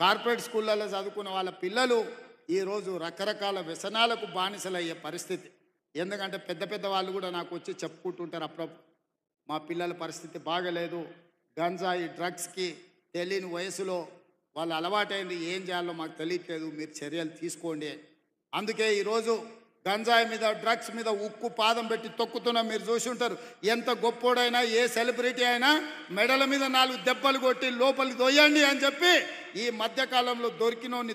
Speaker 7: కార్పొరేట్ స్కూళ్ళలో చదువుకున్న వాళ్ళ పిల్లలు ఈరోజు రకరకాల వ్యసనాలకు బానిసలయ్యే పరిస్థితి. ఎందుకంటే పెద్ద వాళ్ళు కూడా నాకు వచ్చి చెప్పుకుంటుంటారు అప్పుడప్పుడు, మా పిల్లల పరిస్థితి బాగలేదు, గంజాయి డ్రగ్స్కి తెలియని వయసులో వాళ్ళు అలవాటైంది, ఏం చేయాలో మాకు తెలియట్లేదు, మీరు చర్యలు తీసుకోండి. అందుకే ఈరోజు గంజాయి మీద, డ్రగ్స్ మీద ఉక్కు పాదం పెట్టి తొక్కుతున్నా. మీరు చూసి ఉంటారు, ఎంత గొప్పోడైనా, ఏ సెలబ్రిటీ అయినా మెడల మీద 4 దెబ్బలు కొట్టి లోపలికి దొయ్యండి అని చెప్పి ఈ మధ్యకాలంలో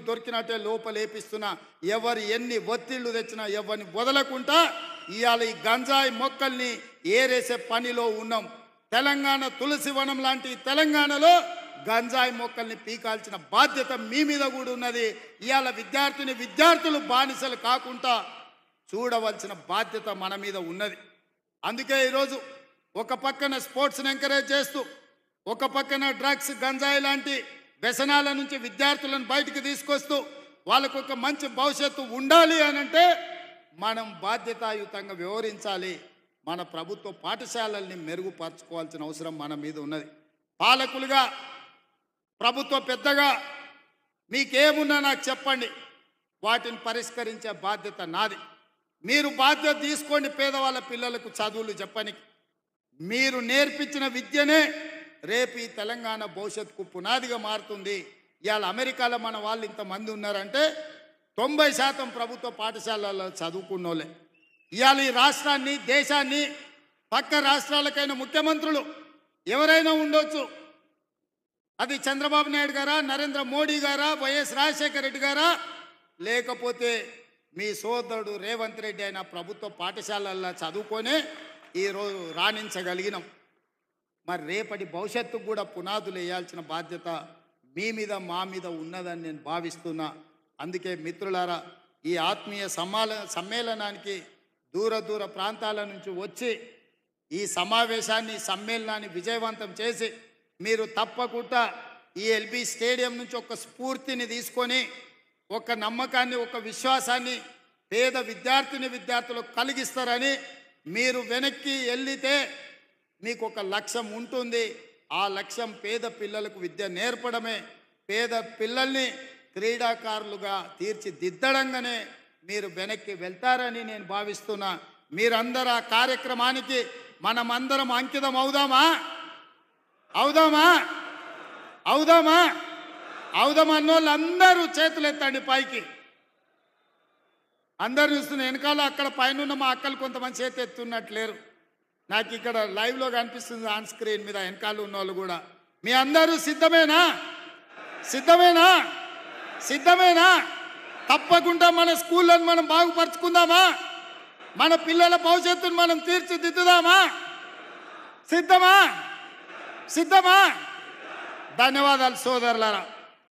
Speaker 7: దొరికినట్టే లోపలేపిస్తున్నా. ఎవరు ఎన్ని ఒత్తిళ్లు తెచ్చినా ఎవరిని వదలకుండా ఇవాళ ఈ గంజాయి మొక్కల్ని ఏరేసే పనిలో ఉన్నాం. తెలంగాణ తులసి వనం లాంటి తెలంగాణలో గంజాయి మొక్కల్ని పీకాల్సిన బాధ్యత మీ మీద కూడా ఉన్నది. ఇవాళ విద్యార్థులు బానిసలు కాకుండా చూడవలసిన బాధ్యత మన మీద ఉన్నది. అందుకే ఈరోజు ఒక పక్కన స్పోర్ట్స్ని ఎంకరేజ్ చేస్తూ, ఒక పక్కన డ్రగ్స్, గంజాయి లాంటి వ్యసనాల నుంచి విద్యార్థులను బయటికి తీసుకొస్తూ వాళ్ళకు ఒక మంచి భవిష్యత్తు ఉండాలి అనంటే మనం బాధ్యతాయుతంగా వ్యవహరించాలి. మన ప్రభుత్వ పాఠశాలల్ని మెరుగుపరచుకోవాల్సిన అవసరం మన మీద ఉన్నది. పాలకులుగా, ప్రభుత్వ పెద్దగా మీకేమున్నా నాకు చెప్పండి, వాటిని పరిష్కరించే బాధ్యత నాది. మీరు బాధ్యత తీసుకోండి. పేదవాళ్ళ పిల్లలకు చదువులు చెప్పనికి మీరు నేర్పించిన విద్యనే రేపు ఈ తెలంగాణ భవిష్యత్తుకు పునాదిగా మారుతుంది. ఇవాళ అమెరికాలో మన వాళ్ళు ఇంతమంది ఉన్నారంటే 90% ప్రభుత్వ పాఠశాలల్లో చదువుకున్నోళ్ళే. ఇవాళ ఈ రాష్ట్రాన్ని, దేశాన్ని, పక్క రాష్ట్రాలకైనా ముఖ్యమంత్రులు ఎవరైనా ఉండొచ్చు. అది చంద్రబాబు నాయుడు గారా, నరేంద్ర మోడీ గారా, వైఎస్ రాజశేఖర రెడ్డి గారా, లేకపోతే మీ సోదరుడు రేవంత్ రెడ్డి అయిన ప్రభుత్వ పాఠశాలల్లో చదువుకొనే ఈరోజు రాణించగలిగినాం. మరి రేపటి భవిష్యత్తుకు కూడా పునాదులు వేయాల్సిన బాధ్యత మీ మీద, మా మీద ఉన్నదని నేను భావిస్తున్నా. అందుకే మిత్రులారా, ఈ ఆత్మీయ సమ్మేళనానికి దూర ప్రాంతాల నుంచి వచ్చి ఈ సమావేశాన్ని, సమ్మేళనాన్ని విజయవంతం చేసి మీరు తప్పకుండా ఈ ఎల్బీ స్టేడియం నుంచి ఒక స్ఫూర్తిని తీసుకొని, ఒక నమ్మకాన్ని, ఒక విశ్వాసాన్ని పేద విద్యార్థులకు కలిగిస్తారని, మీరు వెనక్కి వెళ్ళితే మీకు ఒక లక్ష్యం ఉంటుంది. ఆ లక్ష్యం పేద పిల్లలకు విద్య నేర్పడమే. పేద పిల్లల్ని క్రీడాకారులుగా తీర్చిదిద్దడంగానే మీరు వెనక్కి వెళ్తారని నేను భావిస్తున్నా. మీరందరూ ఆ కార్యక్రమానికి మనమందరం అంకితం అవుదామా? అన్నోళ్ళందరూ చేతులు ఎత్తండి పైకి. అందరు చూస్తున్న వెనకాల అక్కడ పైన మా అక్కలు కొంతమంది చేతి ఎత్తున్నట్లేరు. నాకు ఇక్కడ లైవ్లో కనిపిస్తుంది ఆన్ స్క్రీన్ మీద వెనకాల ఉన్న వాళ్ళు కూడా. మీ అందరూ సిద్ధమేనా? తప్పకుండా మన స్కూళ్ళను మనం బాగుపరుచుకుందామా? మన పిల్లల భవిష్యత్తును మనం తీర్చిదిద్దుదామా? సిద్ధమా? ధన్యవాదాలు సోదరులారా.